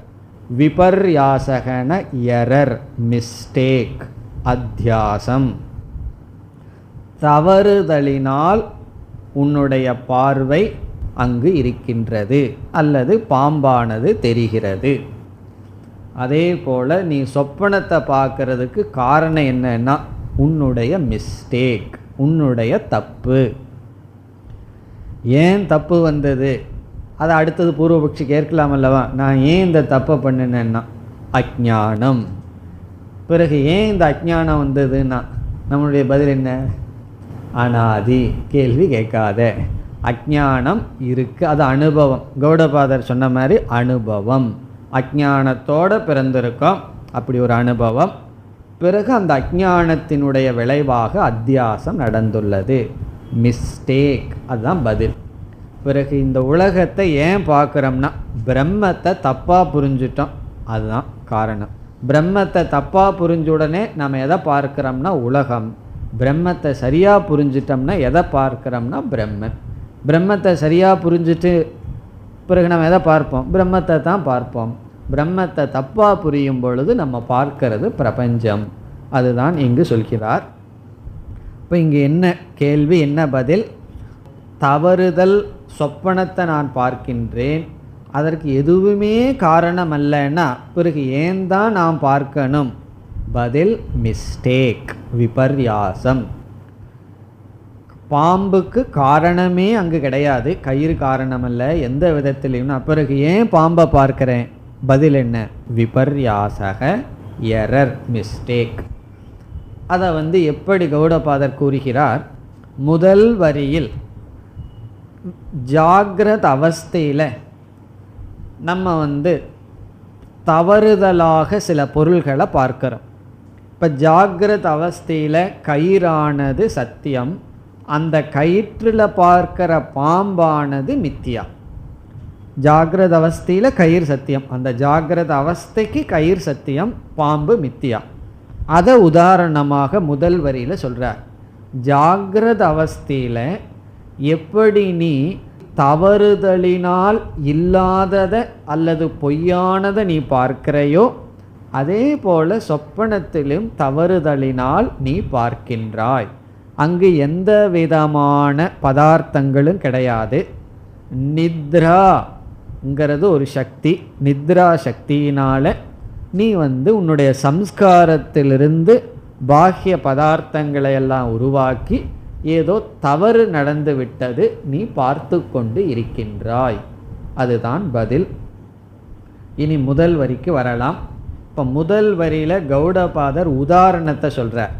விபர்யாசகன எரர், மிஸ்டேக், அத்தியாசம். தவறுதலினால் உன்னுடைய பார்வை அங்கு இருக்கின்றது அல்லது பாம்பானது தெரிகிறது. அதே போல் நீ சொப்பனத்தை பார்க்கறதுக்கு காரணம் என்னன்னா உன்னுடைய மிஸ்டேக், உன்னுடைய தப்பு. ஏன் தப்பு வந்தது அதை அடுத்தது பூர்வபக்ஷி கேட்கலாம் அல்லவா? நான் ஏன் இந்த தப்பை பண்ணினேன்னா அஜ்ஞானம். பிறகு ஏன் இந்த அஜ்ஞானம் வந்ததுன்னா நம்மளுடைய பதில் என்ன? அனாதி. கேள்வி கேட்காத, அஜ்ஞானம் இருக்குது, அது அனுபவம். கௌடபாதர் சொன்ன மாதிரி அனுபவம், அஜ்ஞானத்தோடு பிறந்திருக்கோம், அப்படி ஒரு அனுபவம். பிறகு அந்த அஜ்ஞானத்தினுடைய விளைவாக அத்தியாசம் நடந்துள்ளது, மிஸ்டேக். அதுதான் பதில். பிறகு இந்த உலகத்தை ஏன் பார்க்குறோம்னா பிரம்மத்தை தப்பாக புரிஞ்சிட்டோம், அதுதான் காரணம். பிரம்மத்தை தப்பாக புரிஞ்ச உடனே நம்ம எதை பார்க்குறோம்னா உலகம். பிரம்மத்தை சரியாக புரிஞ்சிட்டோம்னா எதை பார்க்குறோம்னா பிரம்மன். பிரம்மத்தை சரியாக புரிஞ்சிட்டு பிறகு நம்ம எதை பார்ப்போம்? பிரம்மத்தை தான் பார்ப்போம். பிரம்மத்தை தப்பாக புரியும் பொழுது நம்ம பார்க்கிறது பிரபஞ்சம். அதுதான் இங்கு சொல்கிறார். இப்போ இங்கு என்ன கேள்வி, என்ன பதில்? தவறுதல், சொப்பனத்தை நான் பார்க்கின்றேன், அதற்கு எதுவுமே காரணம் அல்லன்னா பிறகு ஏன் தான் நாம் பார்க்கணும்? பதில் மிஸ்டேக், விபர்யாசம். பாம்புக்கு காரணமே அங்கு கிடையாது, கயிறு காரணம் அல்ல எந்த விதத்திலையும். பிறகு ஏன் பாம்பை பார்க்கிறேன்? பதில் என்ன? விபர்யாசக, எரர், மிஸ்டேக். அதை எப்படி கௌடபாதர் கூறுகிறார்? முதல் வரியில் ஜாகிரத அவஸ்தையில் நம்ம தவறுதலாக சில பொருள்களை பார்க்கிறோம். இப்போ ஜாகிரத அவஸ்தையில் கயிறானது சத்தியம், அந்த கயிற்றில் பார்க்கிற பாம்பானது மித்தியா. ஜாகிரத அவஸ்தையில் கயிறு சத்தியம், அந்த ஜாகிரத அவஸ்தைக்கு கயிறு சத்தியம், பாம்பு மித்தியா. அதை உதாரணமாக முதல் வரியில் சொல்கிறார். ஜாகிரத அவஸ்தையில் எப்படி நீ தவறுதலினால் இல்லாததை அல்லது பொய்யானதை நீ பார்க்கிறையோ, அதே போல சொப்பனத்திலும் தவறுதலினால் நீ பார்க்கின்றாய். அங்கு எந்த விதமான பதார்த்தங்களும் கிடையாது. நித்ராங்கிறது ஒரு சக்தி, நித்ரா சக்தியினால் நீ உன்னுடைய சம்ஸ்காரத்திலிருந்து பாஹ்ய பதார்த்தங்களை எல்லாம் உருவாக்கி ஏதோ தவறு நடந்து விட்டது நீ பார்த்து கொண்டு இருக்கின்றாய். அதுதான் பதில். இனி முதல் வரிக்கு வரலாம். இப்போ முதல் வரியில் கௌடபாதர் உதாரணத்தை சொல்கிறார்.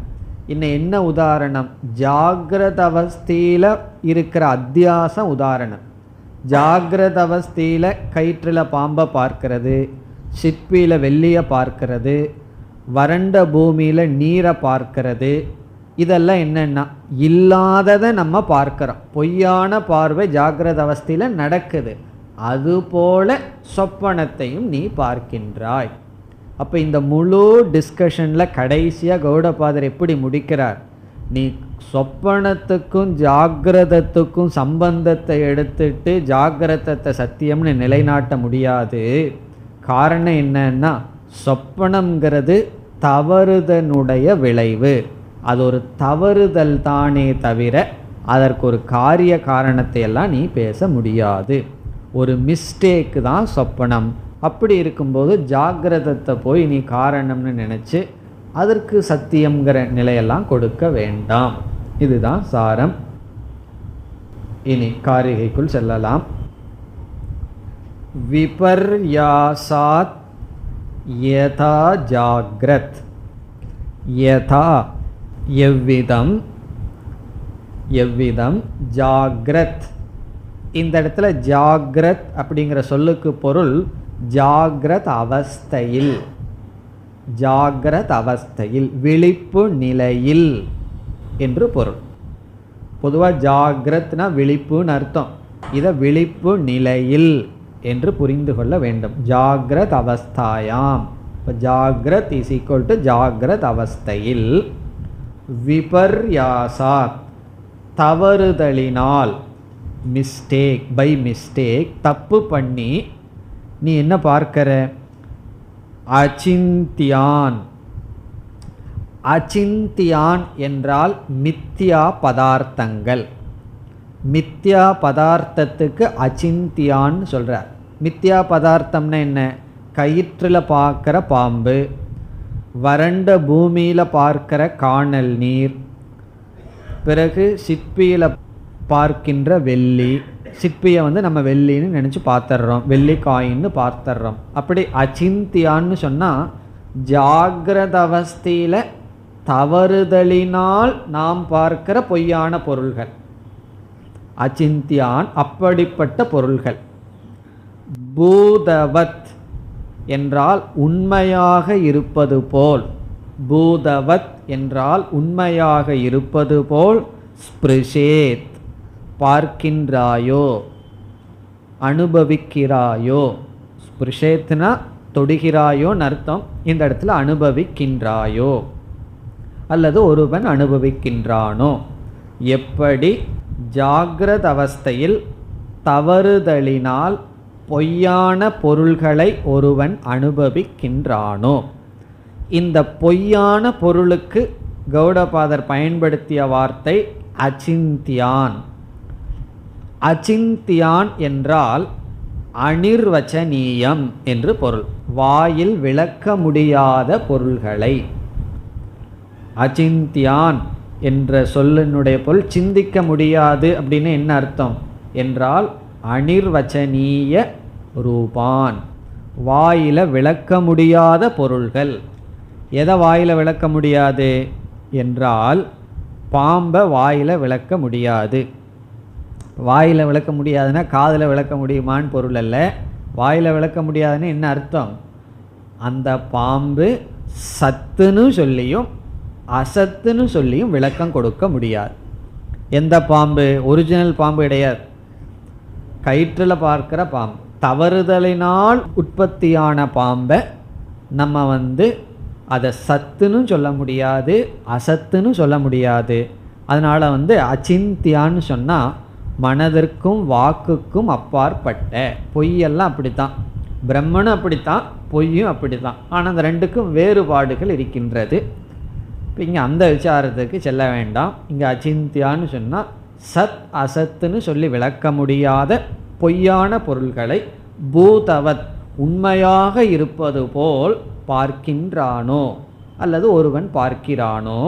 இன்னும் என்ன உதாரணம்? ஜாகிரத அவஸ்தையில் இருக்கிற அத்தியாசம் உதாரணம். ஜாகிரத அவஸ்தையில் கயிற்றில் பாம்பை பார்க்கிறது, சிற்பியில் வெள்ளியை பார்க்கிறது, வறண்ட பூமியில் நீரை பார்க்கிறது, இதெல்லாம் என்னென்னா இல்லாததை நம்ம பார்க்குறோம். பொய்யான பார்வை ஜாகிரத அவஸ்தையில் நடக்குது. அதுபோல சொப்பனத்தையும் நீ பார்க்கின்றாய். அப்போ இந்த முழு டிஸ்கஷனில் கடைசியாக கௌடபாதர் எப்படி முடிக்கிறார்? நீ சொப்பனத்துக்கும் ஜாகிரதத்துக்கும் சம்பந்தத்தை எடுத்துட்டு ஜாகிரதத்தை சத்தியம்னு நிலைநாட்ட முடியாது. காரணம் என்னன்னா, சொப்பனம்ங்கிறது தவறுதனுடைய விளைவு. அது ஒரு தவறுதல் தானே தவிர அதற்கு ஒரு காரிய காரணத்தை எல்லாம் நீ பேச முடியாது. ஒரு மிஸ்டேக்கு தான் சொப்பனம். அப்படி இருக்கும்போது ஜாகிரதத்தை போய் நீ காரணம்னு நினச்சி அதற்கு சத்தியம்ங்கிற நிலையெல்லாம் கொடுக்க வேண்டாம். இதுதான் சாரம். இனி காரிகைக்குள் செல்லலாம். விபர்யாசாத் யதா ஜாக்ரத். யதா எவ்விதம், எவ்விதம், ஜாக்ரத். இந்த இடத்துல ஜாக்ரத் அப்படிங்கிற சொல்லுக்கு பொருள் ஜாக்ரத் அவஸ்தையில், ஜாக்ரத் அவஸ்தையில், விழிப்பு நிலையில் என்று பொருள். பொதுவாக ஜாக்ரத்னா விழிப்புன்னு அர்த்தம். இதை விழிப்பு நிலையில் என்று புரிந்து கொள்ள வேண்டும். ஜாக்ரத் அவஸ்தாயாம். இப்போ ஜாக்ரத் இஸ் ஈக்குவல் டு ஜாக்ரத் அவஸ்தையில். விபர்யாசாத் தவறுதலினால், மிஸ்டேக், பை மிஸ்டேக், தப்பு பண்ணி நீ என்ன பார்க்கிற? அச்சிந்தியான். அச்சிந்தியான் என்றால் மித்யா பதார்த்தங்கள். மித்யா பதார்த்தத்துக்கு அச்சிந்தியான்னு சொல்கிறார். மித்யா பதார்த்தம்னா என்ன? கயிற்றில் பார்க்குற பாம்பு, வறண்ட பூமியில் பார்க்கிற காணல் நீர், பிறகு சிற்பியில் பார்க்கின்ற வெள்ளி. சிற்பியை நம்ம வெள்ளின்னு நினச்சி பார்த்துட்றோம், வெள்ளி காயின்னு பார்த்துட்றோம். அப்படி அச்சிந்தியான்னு சொன்னால் ஜாகிரத அவஸ்தையில் தவறுதலினால் நாம் பார்க்கிற பொய்யான பொருள்கள் அச்சிந்தியான். அப்படிப்பட்ட பொருள்கள். பூதவத் என்றால் உண்மையாக இருப்பது போல், பூதவத் என்றால் உண்மையாக இருப்பது போல், ஸ்பிருஷேத் பார்க்கின்றாயோ, அனுபவிக்கிறாயோ. ஸ்பிருஷேத்னா தொடுகிறாயோன்னு அர்த்தம். இந்த இடத்துல அனுபவிக்கின்றாயோ அல்லது ஒருவன் அனுபவிக்கின்றானோ. எப்படி ஜாகிரத அவஸ்தையில் தவறுதலினால் பொய்யான பொருள்களை ஒருவன் அனுபவிக்கின்றானோ. இந்த பொய்யான பொருளுக்கு கௌடபாதர் பயன்படுத்திய வார்த்தை அச்சிந்தியான். அச்சிந்தியான் என்றால் அனிர்வச்சனீயம் என்று பொருள். வாயில் விளக்க முடியாத பொருள்களை. அச்சிந்தியான் என்ற சொல்லினுடைய பொருள் சிந்திக்க முடியாது அப்படின்னு என்ன அர்த்தம் என்றால் அனிர்வச்சனீய ரூபான், வாயில விளக்க முடியாத பொருள்கள். எதை வாயில விளக்க முடியாது என்றால் பாம்பை வாயில விளக்க முடியாது. வாயில விளக்க முடியாதுன்னா காதில் விளக்க முடியுமான்னு பொருள் அல்ல. வாயில விளக்க முடியாதுன்னு என்ன அர்த்தம்? அந்த பாம்பு சத்துன்னு சொல்லியும் அசத்துன்னு சொல்லியும் விளக்கம் கொடுக்க முடியாது. எந்த பாம்பு? ஒரிஜினல் பாம்பு கிடையாது, கயிற்றில் பார்க்கிற பாம்பு. தவறுதலினால் உற்பத்தியான பாம்பை நம்ம அதை சத்துன்னு சொல்ல முடியாது, அசத்துன்னு சொல்ல முடியாது. அதனால் அச்சிந்தியான்னு சொன்னால் மனதிற்கும் வாக்குக்கும் அப்பாற்பட்ட. பொய்யெல்லாம் அப்படித்தான், பிரம்மனும் அப்படித்தான், பொய்யும் அப்படித்தான். ஆனால் அந்த ரெண்டுக்கும் வேறுபாடுகள் இருக்கின்றது. இப்போ இங்கே அந்த விசாரத்துக்கு செல்ல வேண்டாம். இங்கே அச்சிந்தியான்னு சொன்னால் சத் அசத்துன்னு சொல்லி விளக்க முடியாத பொய்யான பொருள்களை பூதவத் உண்மையாக இருப்பது போல் பார்க்கின்றானோ அல்லது ஒருவன் பார்க்கிறானோ.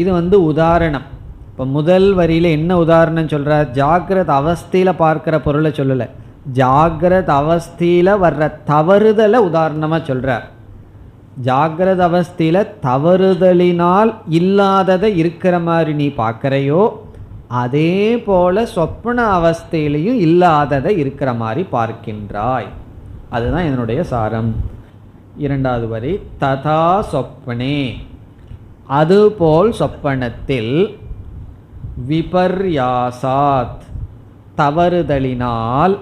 இது உதாரணம். இப்போ முதல் வரியில் என்ன உதாரணம் சொல்கிறார்? ஜாகிரத அவஸ்தையில் பார்க்குற பொருளை சொல்லலை, ஜாகிரத அவஸ்தையில் வர்ற தவறுதலை உதாரணமாக சொல்கிறார். ஜாகிரத அவஸ்தையில் தவறுதலினால் இல்லாததை இருக்கிற மாதிரி நீ பார்க்குறையோ, அதே போல சொப்பன அவஸ்தையிலையும் இல்லாததை இருக்கிற மாதிரி பார்க்கின்றாய். அதுதான் இதனுடைய சாரம். இரண்டாவது வரி, ததா சொப்பனே, அதுபோல் சொப்பனத்தில் விபர்யாசாத் தவறுதலினால்.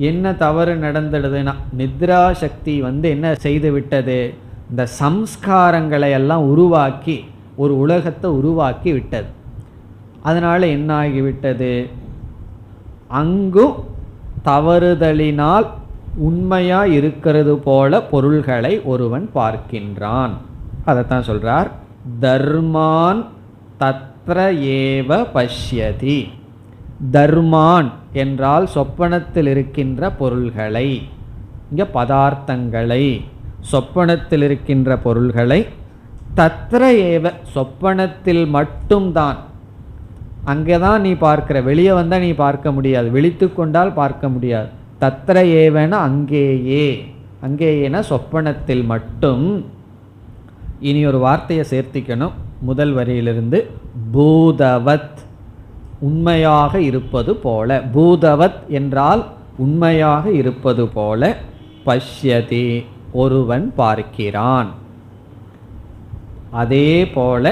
என்ன தவறு நடந்துடுதுன்னா நித்ரா சக்தி என்ன செய்து விட்டது? இந்த சம்ஸ்காரங்களை எல்லாம் உருவாக்கி ஒரு உலகத்தை உருவாக்கி விட்டது. அதனால் என்ன ஆகிவிட்டது? அங்கும் தவறுதலினால் உண்மையாக இருக்கிறது போல பொருள்களை ஒருவன் பார்க்கின்றான். அதைத்தான் சொல்கிறார், தர்மான் தத்ர ஏவ பஷ்யதி. தர்மான் என்றால் சொப்பனத்தில் இருக்கின்ற பொருள்களை, இங்கே பதார்த்தங்களை, சொப்பனத்தில் இருக்கின்ற பொருள்களை, தத்ர ஏவ சொப்பனத்தில் மட்டும்தான், அங்கே தான் நீ பார்க்கிற, வெளியே வந்தால் நீ பார்க்க முடியாது, விழித்து கொண்டால் பார்க்க முடியாது. தத்ர ஏவன அங்கேயே, அங்கேயேனா சொப்பனத்தில் மட்டும். இனி ஒரு வார்த்தையை சேர்த்திக்கணும் முதல் வரியிலிருந்து, பூதவத் உண்மையாக இருப்பது போல. பூதவத் என்றால் உண்மையாக இருப்பது போல, பஷ்யதி ஒருவன் பார்க்கிறான். அதே போல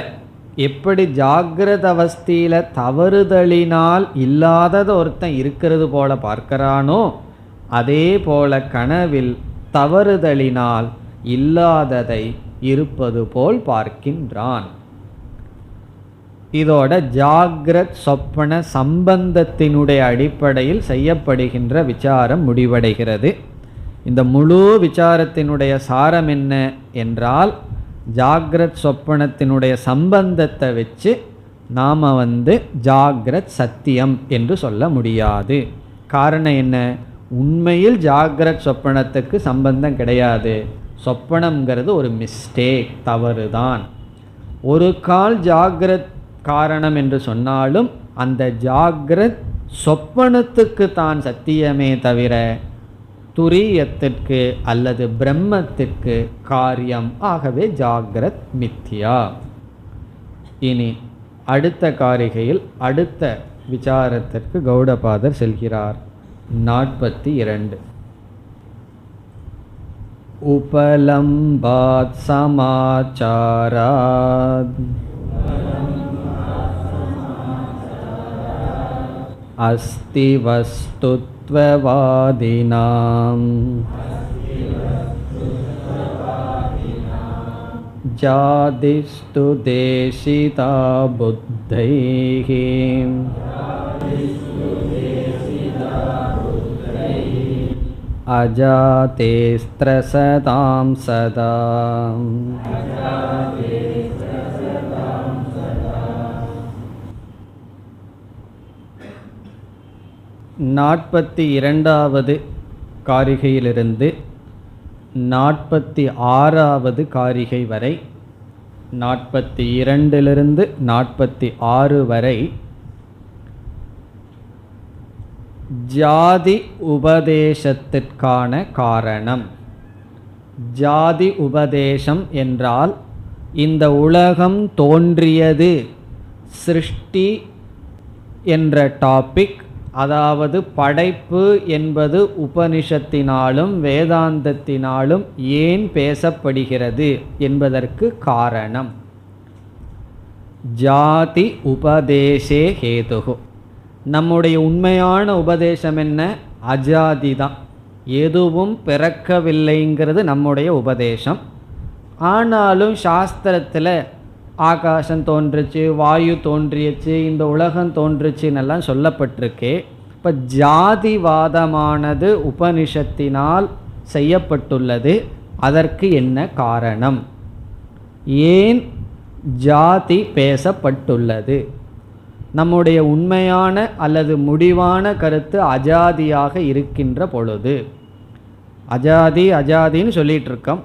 எப்படி ஜாகிரத அவஸ்தையில் தவறுதலினால் இல்லாதது ஒருத்தன் இருக்கிறது போல பார்க்கிறானோ, அதே போல கனவில் தவறுதலினால் இல்லாததை இருப்பது போல் பார்க்கின்றான். இதோட ஜாகிரத் சொப்பன சம்பந்தத்தினுடைய அடிப்படையில் செய்யப்படுகின்ற விசாரம் முடிவடைகிறது. இந்த முழு விசாரத்தினுடைய சாரம் என்ன என்றால், ஜாகிரத் சொப்பனத்தினுடைய சம்பந்தத்தை வச்சு நாம் ஜாகிரத் சத்தியம் என்று சொல்ல முடியாது. காரணம் என்ன? உண்மையில் ஜாகிரத் சொப்பனத்துக்கு சம்பந்தம் கிடையாது. சொப்பனம்ங்கிறது ஒரு மிஸ்டேக், தவறுதான். ஒரு கால் ஜாகிரத் காரணம் என்று சொன்னாலும் அந்த ஜாகிரத் சொப்பனத்துக்கு தான் சத்தியமே தவிர துரியத்திற்கு அல்லது பிரம்மத்திற்கு காரியம். ஆகவே ஜாகிரத் மித்யா. இனி அடுத்த காரிகையில் அடுத்த விசாரத்திற்கு கௌடபாதர் செல்கிறார். 42. உபலம்பாத் சமாச்சாராத் அஸ்தி வஸ்துத்வவாதினாம் ஜாதிஸ்து தேசிதா புத்தைஹி அஜாதேஸ்த்ரசதாம் சதா. 42வது காரிகையிலிருந்து 46வது காரிகை வரை 42 46 வரை ஜாதி உபதேசத்திற்கான காரணம். ஜாதி உபதேசம் என்றால் இந்த உலகம் தோன்றியது சிருஷ்டி என்ற டாபிக், அதாவது படைப்பு என்பது உபனிஷத்தினாலும் வேதாந்தத்தினாலும் ஏன் பேசப்படுகிறது என்பதற்கு காரணம். ஜாதி உபதேசே ஹேதுகு. நம்முடைய உண்மையான உபதேசம் என்ன? அஜாதி தான், எதுவும் பிறக்கவில்லைங்கிறது நம்முடைய உபதேசம். ஆனாலும் சாஸ்திரத்தில் ஆகாசம் தோன்றுச்சு, வாயு தோன்றியச்சு, இந்த உலகம் தோன்றுச்சுன்னெல்லாம் சொல்லப்பட்டிருக்கே. இப்போ ஜாதிவாதமானது உபனிஷத்தினால் செய்யப்பட்டுள்ளது. அதற்கு என்ன காரணம்? ஏன் ஜாதி பேசப்பட்டுள்ளது? நம்முடைய உண்மையான அல்லது முடிவான கருத்து அஜாதியாக இருக்கின்ற பொழுது, அஜாதி அஜாதின்னு சொல்லிகிட்டு இருக்கோம்.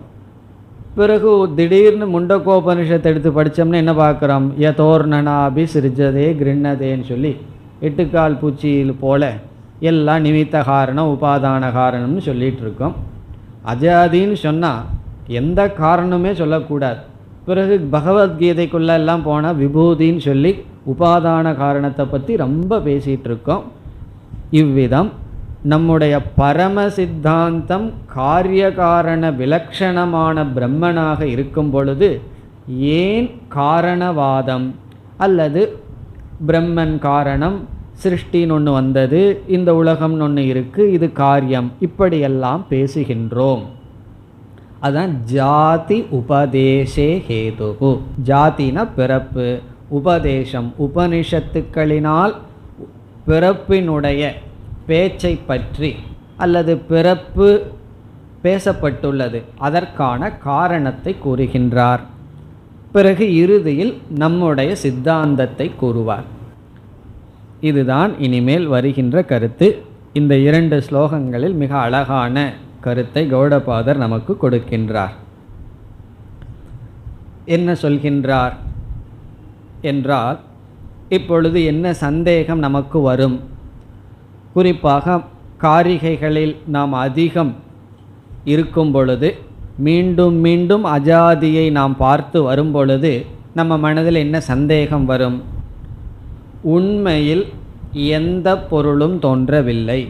பிறகு திடீர்னு முண்டகோபனிஷத்தை எடுத்து படித்தோம்னா என்ன பார்க்குறோம்? யதோர்ணனாபி சிருஜதே கிருண்ணதேன்னு சொல்லி 8 கால் பூச்சியில் போல எல்லாம் நிமித்த காரணம் உபாதான காரணம்னு சொல்லிகிட்டு இருக்கோம். அஜாதின்னு சொன்னால் எந்த காரணமே சொல்லக்கூடாது. பிறகு பகவத்கீதைக்குள்ளெல்லாம் போனால் விபூதின்னு சொல்லி உபாதான காரணத்தை பற்றி ரொம்ப பேசிகிட்டு இருக்கோம். இவ்விதம் நம்முடைய பரம சித்தாந்தம் காரியகாரண விலக்ஷணமான பிரம்மனாக இருக்கும் பொழுது ஏன் காரணவாதம் அல்லது பிரம்மன் காரணம், சிருஷ்டின்னு ஒன்று வந்தது, இந்த உலகம்னு ஒன்று இருக்குது, இது காரியம், இப்படியெல்லாம் பேசுகின்றோம். அதான் ஜாதி உபதேசே ஹேதுகு. ஜாதினா பிறப்பு, உபதேசம் உபனிஷத்துக்களினால் பிறப்பினுடைய பேச்சை பற்றி அல்லது பிறப்பு பேசப்பட்டுள்ளது, அதற்கான காரணத்தை கூறுகின்றார். பிறகு இறுதியில் நம்முடைய சித்தாந்தத்தை கூறுவார். இதுதான் இனிமேல் வருகின்ற கருத்து. இந்த 2 ஸ்லோகங்களில் மிக அழகான கருத்தை கௌடபாதர் நமக்கு கொடுக்கின்றார். என்ன சொல்கின்றார் என்றால், இப்பொழுது என்ன சந்தேகம் நமக்கு வரும்? குறிப்பாக காரிகைகளில் நாம் அதிகம் இருக்கும் பொழுது, மீண்டும் மீண்டும் அஜாதியை நாம் பார்த்து வரும் பொழுது நம்ம மனதில் என்ன சந்தேகம் வரும்? உண்மையில் எந்த பொருளும் தோன்றவில்லை,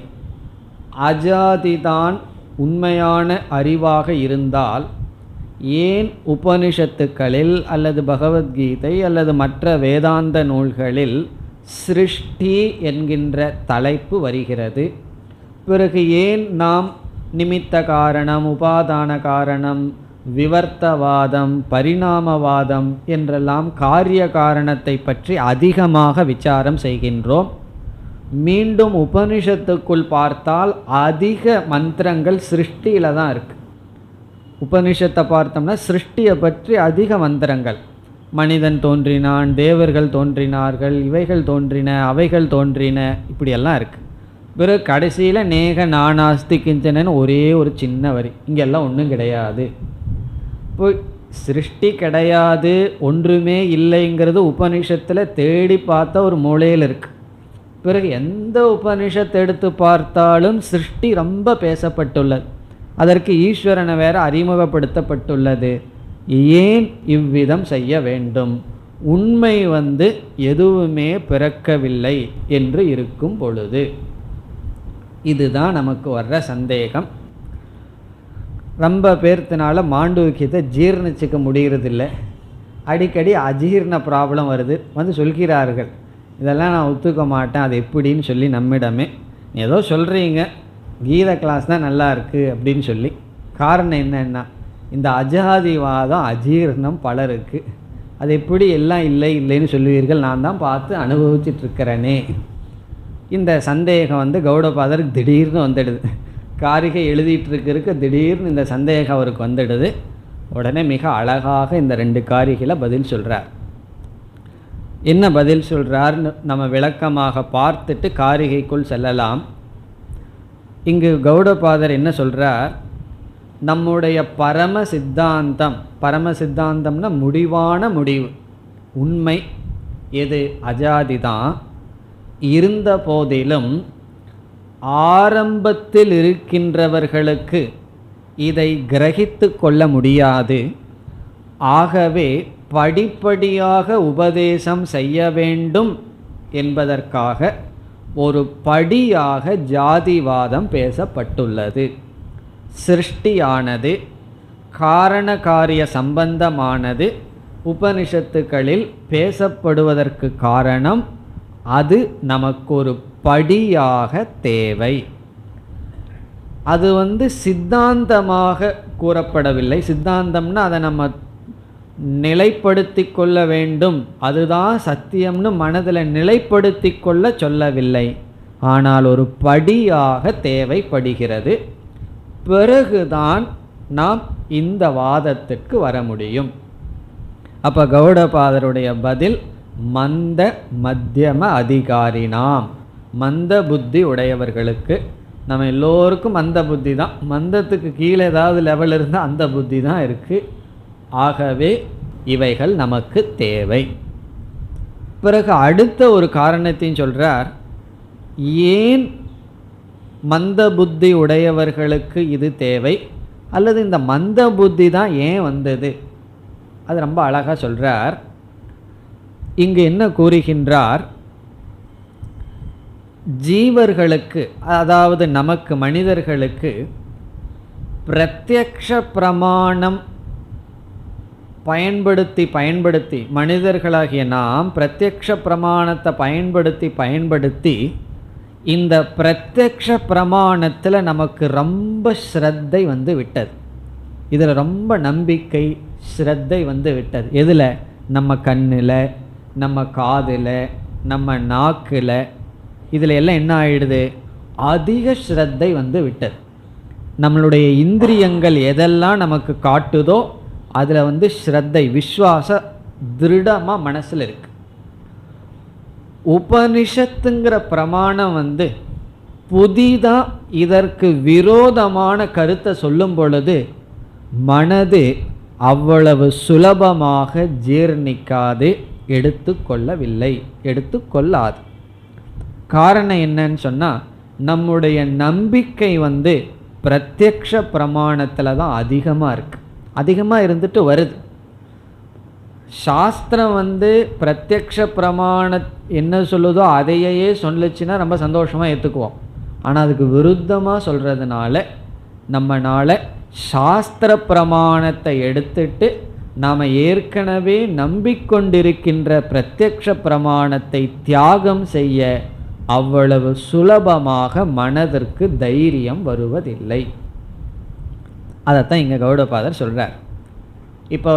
அஜாதிதான் உண்மையான அறிவாக இருந்தால் ஏன் உபனிஷத்துக்களில் அல்லது பகவத்கீதை அல்லது மற்ற வேதாந்த நூல்களில் சிருஷ்டி என்கின்ற தலைப்பு வருகிறது? பிறகு ஏன் நாம் நிமித்த காரணம், உபாதான காரணம், விவர்த்தவாதம், பரிணாமவாதம் என்றெல்லாம் காரிய காரணத்தை பற்றி அதிகமாக விசாரம் செய்கின்றோம்? மீண்டும் உபனிஷத்துக்குள் பார்த்தால் அதிக மந்திரங்கள் சிருஷ்டியில் தான் இருக்குது. உபனிஷத்தை பார்த்தோம்னா சிருஷ்டியை பற்றி அதிக மந்திரங்கள், மனிதன் தோன்றினான், தேவர்கள் தோன்றினார்கள், இவைகள் தோன்றின, அவைகள் தோன்றின, இப்படியெல்லாம் இருக்குது. பிறகு கடைசியில் நேக நானாஸ்தி கிஞ்சனன்னு ஒரே ஒரு சின்ன வரி, இங்கெல்லாம் ஒன்றும் கிடையாது. இப்போ சிருஷ்டி கிடையாது, ஒன்றுமே இல்லைங்கிறது உபனிஷத்தில் தேடி பார்த்த ஒரு மூலையில் இருக்குது. பிறகு எந்த உபனிஷத்தை எடுத்து பார்த்தாலும் சிருஷ்டி ரொம்ப பேசப்பட்டுள்ளது. அதற்கு ஈஸ்வரனை வேற அறிமுகப்படுத்தப்பட்டுள்ளது. ஏன் இவ்விதம் செய்ய வேண்டும்? உண்மை எதுவுமே பிறக்கவில்லை என்று இருக்கும் பொழுது. இதுதான் நமக்கு வர்ற சந்தேகம். ரொம்ப பேர்த்தினால மாண்டூக்கியத்தை ஜீர்ணிச்சிக்க முடிகிறதில்லை. அடிக்கடி அஜீர்ண ப்ராப்ளம் வருது. சொல்கிறார்கள், இதெல்லாம் நான் ஒத்துக்க மாட்டேன், அது எப்படின்னு சொல்லி நம்மிடமே. ஏதோ சொல்கிறீங்க, கீத கிளாஸ் தான் நல்லா இருக்குது அப்படின்னு சொல்லி. காரணம் என்னென்னா, இந்த அஜாதிவாதம் அஜீர்ணம் பலருக்கு. அது எப்படி எல்லாம் இல்லை இல்லைன்னு சொல்லுவீர்கள், நான் தான் பார்த்து அனுபவிச்சிட்ருக்கிறேனே. இந்த சந்தேகம் கௌடபாதருக்கு திடீர்னு வந்துடுது. காரிகை எழுதிட்டுருக்கிறதுக்கு திடீர்னு இந்த சந்தேகம் அவருக்கு வந்துடுது. உடனே மிக அழகாக இந்த 2 காரிகையில் பதில் சொல்கிறார். என்ன பதில் சொல்கிறார்னு நம்ம விளக்கமாக பார்த்துட்டு காரிகைக்குள் செல்லலாம். இங்கு கௌடபாதர் என்ன சொல்கிறார்? நம்முடைய பரம சித்தாந்தம், பரம சித்தாந்தம்னா முடிவான முடிவு, உண்மை எது? அஜாதிதான். இருந்த போதிலும் ஆரம்பத்தில் இருக்கின்றவர்களுக்கு இதை கிரகித்து கொள்ள முடியாது. ஆகவே படிப்படியாக உபதேசம் செய்ய வேண்டும் என்பதற்காக ஒரு படியாக ஜாதிவாதம் பேசப்பட்டுள்ளது. சிருஷ்டியானது காரண காரிய சம்பந்தமானது உபனிஷத்துக்களில் பேசப்படுவதற்கு காரணம் அது நமக்கு ஒரு படியாக தேவை. அது சித்தாந்தமாக கூறப்படவில்லை. சித்தாந்தம்னா அதை நம்ம நிலைப்படுத்தி கொள்ள வேண்டும், அதுதான் சத்தியம்னு மனதில் நிலைப்படுத்தி கொள்ள சொல்லவில்லை. ஆனால் ஒரு படியாக தேவைப்படுகிறது. பிறகுதான் நாம் இந்த வாதத்திற்கு வர முடியும். அப்போ கௌடபாதருடைய பதில் மந்த மத்தியம அதிகாரினாம், மந்த புத்தி உடையவர்களுக்கு. நம்ம எல்லோருக்கும் மந்த புத்தி தான், மந்தத்துக்கு கீழே ஏதாவது லெவல் இருந்தால் அந்த புத்தி தான் இருக்குது. ஆகவே இவைகள் நமக்கு தேவை. பிறகு அடுத்த ஒரு காரணத்தையும் சொல்கிறார். ஏன் மந்த புத்தி உடையவர்களுக்கு இது தேவை, அல்லது இந்த மந்த புத்தி தான் ஏன் வந்தது, அது ரொம்ப அழகாக சொல்கிறார். இங்கு என்ன கூறுகின்றார்? ஜீவர்களுக்கு, அதாவது நமக்கு மனிதர்களுக்கு பிரத்யக்ஷ பிரமாணம் பயன்படுத்தி மனிதர்களாகிய நாம் பிரத்யக்ஷ பிரமாணத்தை பயன்படுத்தி இந்த பிரத்யக்ஷ பிரமாணத்தில் நமக்கு ரொம்ப ஸ்ரத்தை விட்டது. இதில் ரொம்ப நம்பிக்கை ஸ்ரத்தை விட்டது. எதில்? நம்ம கண்ணில், நம்ம காதில், நம்ம நாக்கில், இதில் எல்லாம் என்ன ஆயிடுது? அதிக ஸ்ரத்தை விட்டது. நம்மளுடைய இந்திரியங்கள் எதெல்லாம் நமக்கு காட்டுதோ அதில் ஸ்ரத்தை, விஸ்வாச திருடமாக மனசில் இருக்கு. உபனிஷத்துங்கிற பிரமாணம் புதிதாக இதற்கு விரோதமான கருத்தை சொல்லும் பொழுது மனது அவ்வளவு சுலபமாக ஜீர்ணிக்காது, எடுத்துக்கொள்ளாது. காரணம் என்னன்னு சொன்னால், நம்முடைய நம்பிக்கை பிரத்யக்ஷ பிரமாணத்தில் தான் அதிகமாக இருக்குது. அதிகமாக இருந்துட்டு வருது. சாஸ்திரம் பிரத்யக்ஷ பிரமாண என்ன சொல்லுதோ அதையே சொல்லுச்சுன்னா ரொம்ப சந்தோஷமாக ஏற்றுக்குவோம். ஆனால் அதுக்கு விருத்தமாக சொல்கிறதுனால நம்மளால் சாஸ்திர பிரமாணத்தை எடுத்துட்டு நாம் ஏற்கனவே நம்பிக்கொண்டிருக்கின்ற பிரத்யக்ஷ பிரமாணத்தை தியாகம் செய்ய அவ்வளவு சுலபமாக மனதிற்கு தைரியம் வருவதில்லை. அதைத்தான் இங்கே கௌடபாதர் சொல்கிறார். இப்போ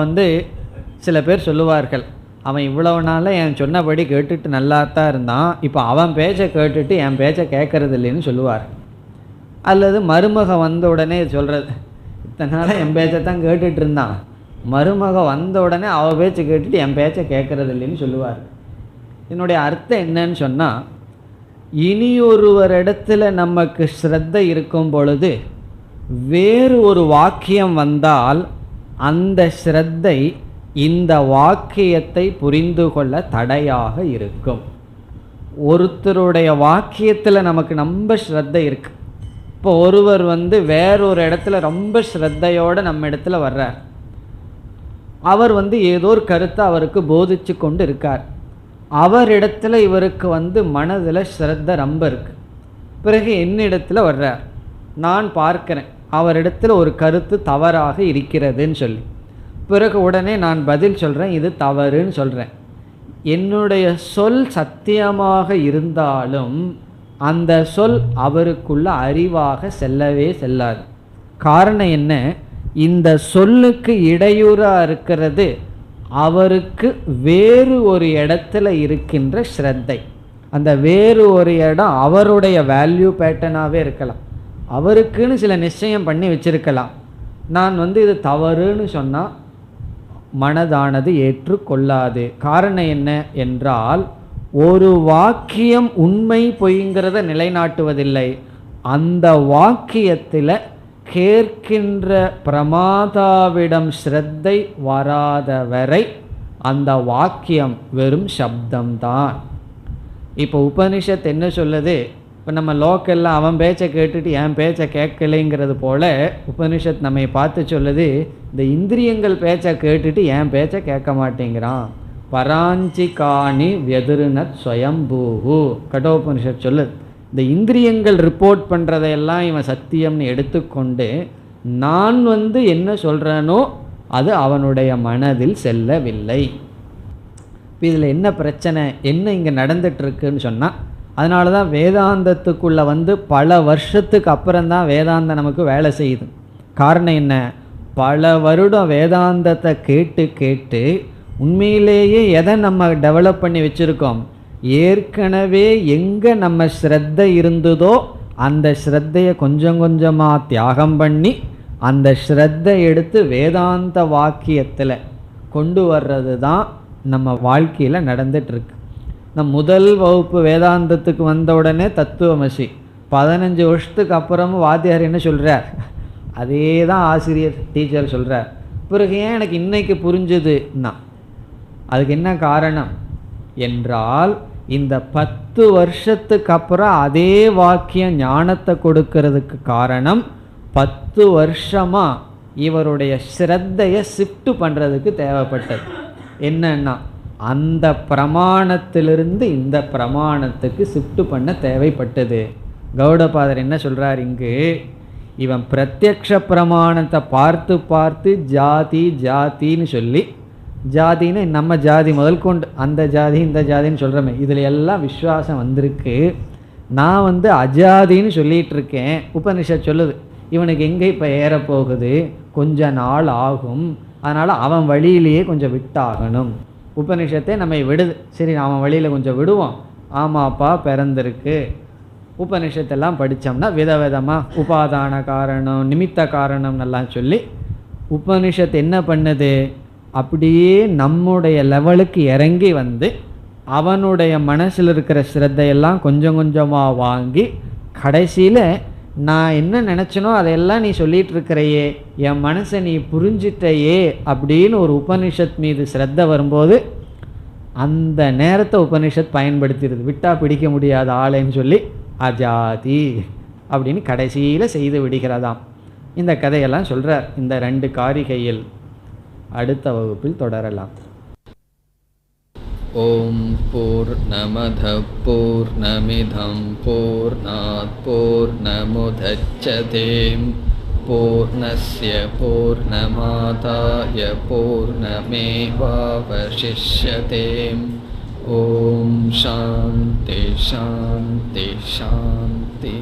சில பேர் சொல்லுவார்கள், அவன் இவ்வளவு நாளில் என் சொன்னபடி கேட்டுட்டு நல்லா தான் இருந்தான், இப்போ அவன் பேச்சை கேட்டுட்டு என் பேச்சை கேட்கறது இல்லைன்னு சொல்லுவார். அல்லது மருமக வந்த உடனே சொல்கிறது, இத்தனை நாளாக என் பேச்சை தான் கேட்டுட்டு இருந்தான், மருமக வந்த உடனே அவள் பேச்சை கேட்டுட்டு என் பேச்சை கேட்கறது இல்லைன்னு சொல்லுவார். இதனுடைய அர்த்தம் என்னன்னு சொன்னால், இனியொருவரிடத்தில் நமக்கு ஸ்ரத்தை இருக்கும் பொழுது வேறு ஒரு வாக்கியம் வந்தால் அந்த ஸ்ரத்தை இந்த வாக்கியத்தை புரிந்து கொள்ள தடையாக இருக்கும். ஒருத்தருடைய வாக்கியத்தில் நமக்கு ரொம்ப ஸ்ரத்தை இருக்கு. இப்போ ஒருவர் வேறொரு இடத்துல ரொம்ப ஸ்ரத்தையோடு நம்ம இடத்துல வர்றார். அவர் ஏதோ ஒரு கருத்தை அவருக்கு போதிச்சு கொண்டு இருக்கார். அவரிடத்துல இவருக்கு மனதில் ஸ்ரத்தை ரொம்ப இருக்கு. பிறகு என்னிடத்துல வர்றார், நான் பார்க்கிறேன் அவரிடத்துல ஒரு கருத்து தவறாக இருக்கிறதுன்னு சொல்லி, பிறகு உடனே நான் பதில் சொல்கிறேன், இது தவறுன்னு சொல்கிறேன். என்னுடைய சொல் சத்தியமாக இருந்தாலும் அந்த சொல் அவருக்குள்ள அறிவாக செல்லவே செல்லாது. காரணம் என்ன? இந்த சொல்லுக்கு இடையூறாக இருக்கிறது அவருக்கு வேறு ஒரு இடத்துல இருக்கின்ற ஸ்ரத்தை. அந்த வேறு ஒரு இடம் அவருடைய வேல்யூ பேட்டர்னாகவே இருக்கலாம், அவருக்குன்னு சில நிச்சயம் பண்ணி வச்சிருக்கலாம். நான் இது தவறுன்னு சொன்னால் மனதானது ஏற்றுக்கொள்ளாது. காரணம் என்ன என்றால், ஒரு வாக்கியம் உண்மை பொய்ங்கிறத நிலைநாட்டுவதில்லை, அந்த வாக்கியத்தில் கேட்கின்ற பிரமாதாவிடம் ஸ்ரத்தை வராத வரை அந்த வாக்கியம் வெறும் சப்தம்தான். இப்போ உபனிஷத் என்ன சொல்லுது? இப்போ நம்ம லோக்கெல்லாம் அவன் பேச்சை கேட்டுட்டு என் பேச்சை கேட்கலைங்கிறது போல உபனிஷத் நம்மை பார்த்து சொல்லுது, இந்த இந்திரியங்கள் பேச்சை கேட்டுட்டு என் பேச்சை கேட்க மாட்டேங்கிறான். பராஞ்சிகாணி வெதிருநத் ஸ்வயம்பூஹு கடோபனிஷத் சொல்லுது. இந்த இந்திரியங்கள் ரிப்போர்ட் பண்ணுறதையெல்லாம் இவன் சத்தியம்னு எடுத்துக்கொண்டு நான் என்ன சொல்கிறேனோ அது அவனுடைய மனதில் செல்லவில்லை. இப்போ இதில் என்ன பிரச்சனை, என்ன இங்கே நடந்துட்டுருக்குன்னு சொன்னால், அதனால தான் வேதாந்தத்துக்குள்ளே பல வருஷத்துக்கு அப்புறம்தான் வேதாந்தம் நமக்கு வேலை செய்யுது. காரணம் என்ன? பல வருடம் வேதாந்தத்தை கேட்டு கேட்டு உண்மையிலேயே எதை நம்ம டெவலப் பண்ணி வச்சுருக்கோம்? ஏற்கனவே எங்கே நம்ம ஸ்ரத்தை இருந்ததோ அந்த ஸ்ரத்தையை கொஞ்சம் கொஞ்சமாக தியாகம் பண்ணி அந்த ஸ்ரத்தை எடுத்து வேதாந்த வாக்கியத்தில் கொண்டு வர்றது தான் நம்ம வாழ்க்கையில் நடந்துகிட்ருக்கு. நம் முதல் வகுப்பு வேதாந்தத்துக்கு வந்த உடனே தத்துவமசி, 15 வருஷத்துக்கு அப்புறமும் வாத்தியார் என்ன சொல்கிறார்? அதே தான் ஆசிரியர் டீச்சர் சொல்கிறார். பிறகு ஏன் எனக்கு இன்னைக்கு புரிஞ்சுதுன்னா அதுக்கு என்ன காரணம் என்றால், இந்த 10 வருஷத்துக்கு அப்புறம் அதே வாக்கியம் ஞானத்தை கொடுக்கறதுக்கு காரணம் 10 வருஷமாக இவருடைய ஸ்ரத்தையை ஷிஃப்ட் பண்ணுறதுக்கு தேவைப்பட்டது. என்னன்னா அந்த பிரமாணத்திலிருந்து இந்த பிரமாணத்துக்கு ஷிஃப்ட் பண்ண தேவைப்பட்டது. கௌடபாதர் என்ன சொல்கிறார் இங்கு? இவன் பிரத்யக்ஷ பிரமாணத்தை பார்த்து பார்த்து ஜாதி ஜாத்தின்னு சொல்லி, ஜாதின்னு நம்ம ஜாதி முதல் கொண்டு அந்த ஜாதி இந்த ஜாதின்னு சொல்கிறோமே, இதில் எல்லாம் விஸ்வாசம் வந்திருக்கு. நான் அஜாதின்னு சொல்லிகிட்டு இருக்கேன். உபனிஷத் சொல்லுது இவனுக்கு எங்கே இப்போ ஏறப்போகுது, கொஞ்ச நாள் ஆகும், அதனால் அவன் வழியிலேயே கொஞ்சம் விட்டாகணும். உபனிஷத்தை நம்ம விடுது. சரி, அவன் வழியில் கொஞ்சம் விடுவோம். ஆமாப்பா பிறந்திருக்கு. உபனிஷத்தெல்லாம் படித்தோம்னா விதவிதமாக உபாதான காரணம் நிமித்த காரணம்னெல்லாம் சொல்லி உபனிஷத்து என்ன பண்ணுது? அப்படியே நம்முடைய லெவலுக்கு இறங்கி அவனுடைய மனசில் இருக்கிற ஸ்ரத்தையெல்லாம் கொஞ்சம் கொஞ்சமாக வாங்கி கடைசியில் நான் என்ன நினச்சனோ அதையெல்லாம் நீ சொல்லிகிட்டு இருக்கிறையே, என் மனசை நீ புரிஞ்சிட்டையே அப்படின்னு ஒரு உபனிஷத் மீது ஸ்ரத்தை வரும்போது அந்த நேரத்தை உபனிஷத் பயன்படுத்திடுது. விட்டால் பிடிக்க முடியாத ஆளைன்னு சொல்லி அஜாதி அப்படின்னு கடைசியில் செய்து விடுகிறதாம். இந்த கதையெல்லாம் சொல்கிறார் இந்த 2 காரிகையில். அடுத்த வகுப்பில் தொடரலாம். ஓம் பூர்ணமத பூர்ணமிதம் பூர்ணாத் பூர்ணமுதச்யதே பூர்ணஸ்ய பூர்ணமாதாய பூர்ணமேவாவசிஷ்யதே. ஓம் சாந்தி சாந்தி சாந்தி.